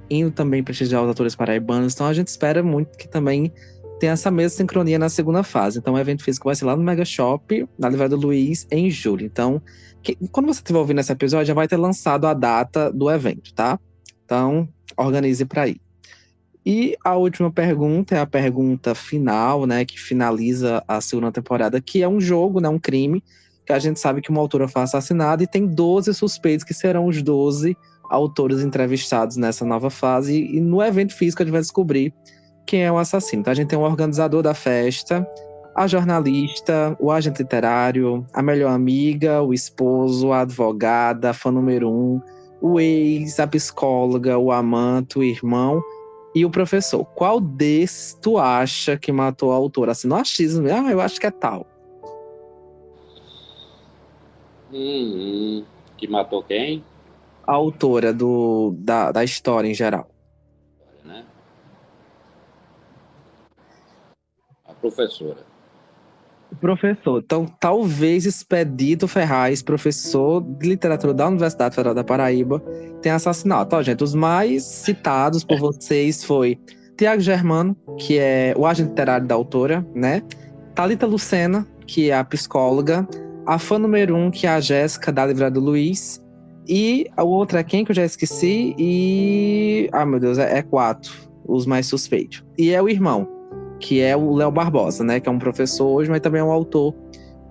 indo também prestigiar os autores paraibanos. Então a gente espera muito que também tenha essa mesma sincronia na segunda fase. Então o evento físico vai ser lá no Mega Shop, na Livraria do Luiz, em julho. Então, quando você estiver ouvindo esse episódio, já vai ter lançado a data do evento, tá? Então, organize para ir. E a última pergunta é a pergunta final, né, que finaliza a segunda temporada, que é um jogo, né, um crime, que a gente sabe que uma autora foi assassinada e tem 12 suspeitos que serão os 12 autores entrevistados nessa nova fase, e no evento físico a gente vai descobrir quem é o assassino. Então a gente tem o organizador da festa, a jornalista, o agente literário, a melhor amiga, o esposo, a advogada, a fã número 1, o ex, a psicóloga, o amante, o irmão e o professor. Qual desses tu acha que matou a autora? Assim, no achismo, eu acho que é tal. Que matou quem? A autora da história em geral. Né? A professora. Professor. Então, talvez Expedito Ferraz, professor de literatura da Universidade Federal da Paraíba, tenha assassinado. Ó, gente, os mais citados por vocês foi Tiago Germano, que é o agente literário da autora, né? Thalita Lucena, que é a psicóloga. A fã número 1, que é a Jéssica, da Livraria do Luiz. E a outra é quem, que eu já esqueci. E... ah, meu Deus, é 4, os mais suspeitos. E é o irmão, que é o Léo Barbosa, né? Que é um professor hoje, mas também é um autor.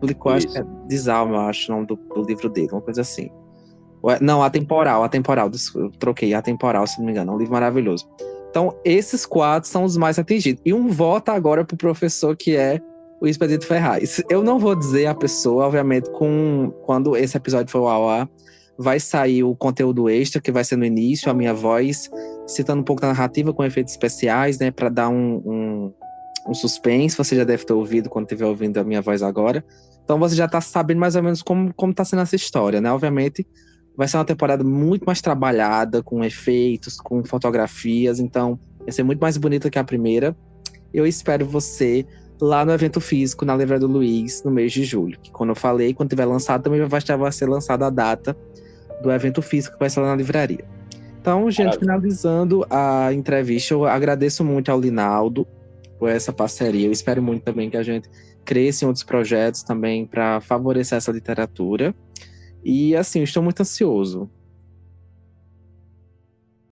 Publicou, acho que é Desalma, eu acho, o nome do livro dele, uma coisa assim. Não, Atemporal, eu troquei, Atemporal, se não me engano, é um livro maravilhoso. Então, esses 4 são os mais atingidos. E um voto agora pro professor, que é o Expedito Ferraz. Eu não vou dizer a pessoa, obviamente, quando esse episódio for ao ar, vai sair o conteúdo extra, que vai ser no início, a minha voz, citando um pouco da narrativa com efeitos especiais, né, para dar um suspense. Você já deve ter ouvido quando estiver ouvindo a minha voz agora. Então você já tá sabendo mais ou menos como tá sendo essa história, né? Obviamente, vai ser uma temporada muito mais trabalhada, com efeitos, com fotografias, então vai ser muito mais bonita que a primeira. Eu espero você lá no evento físico, na Livraria do Luiz, no mês de julho. Que quando eu falei, quando tiver lançado, também vai ser lançada a data do evento físico que vai ser lá na livraria. Então, gente, finalizando a entrevista, eu agradeço muito ao Linaldo por essa parceria. Eu espero muito também que a gente cresça em outros projetos também para favorecer essa literatura. E, assim, eu estou muito ansioso.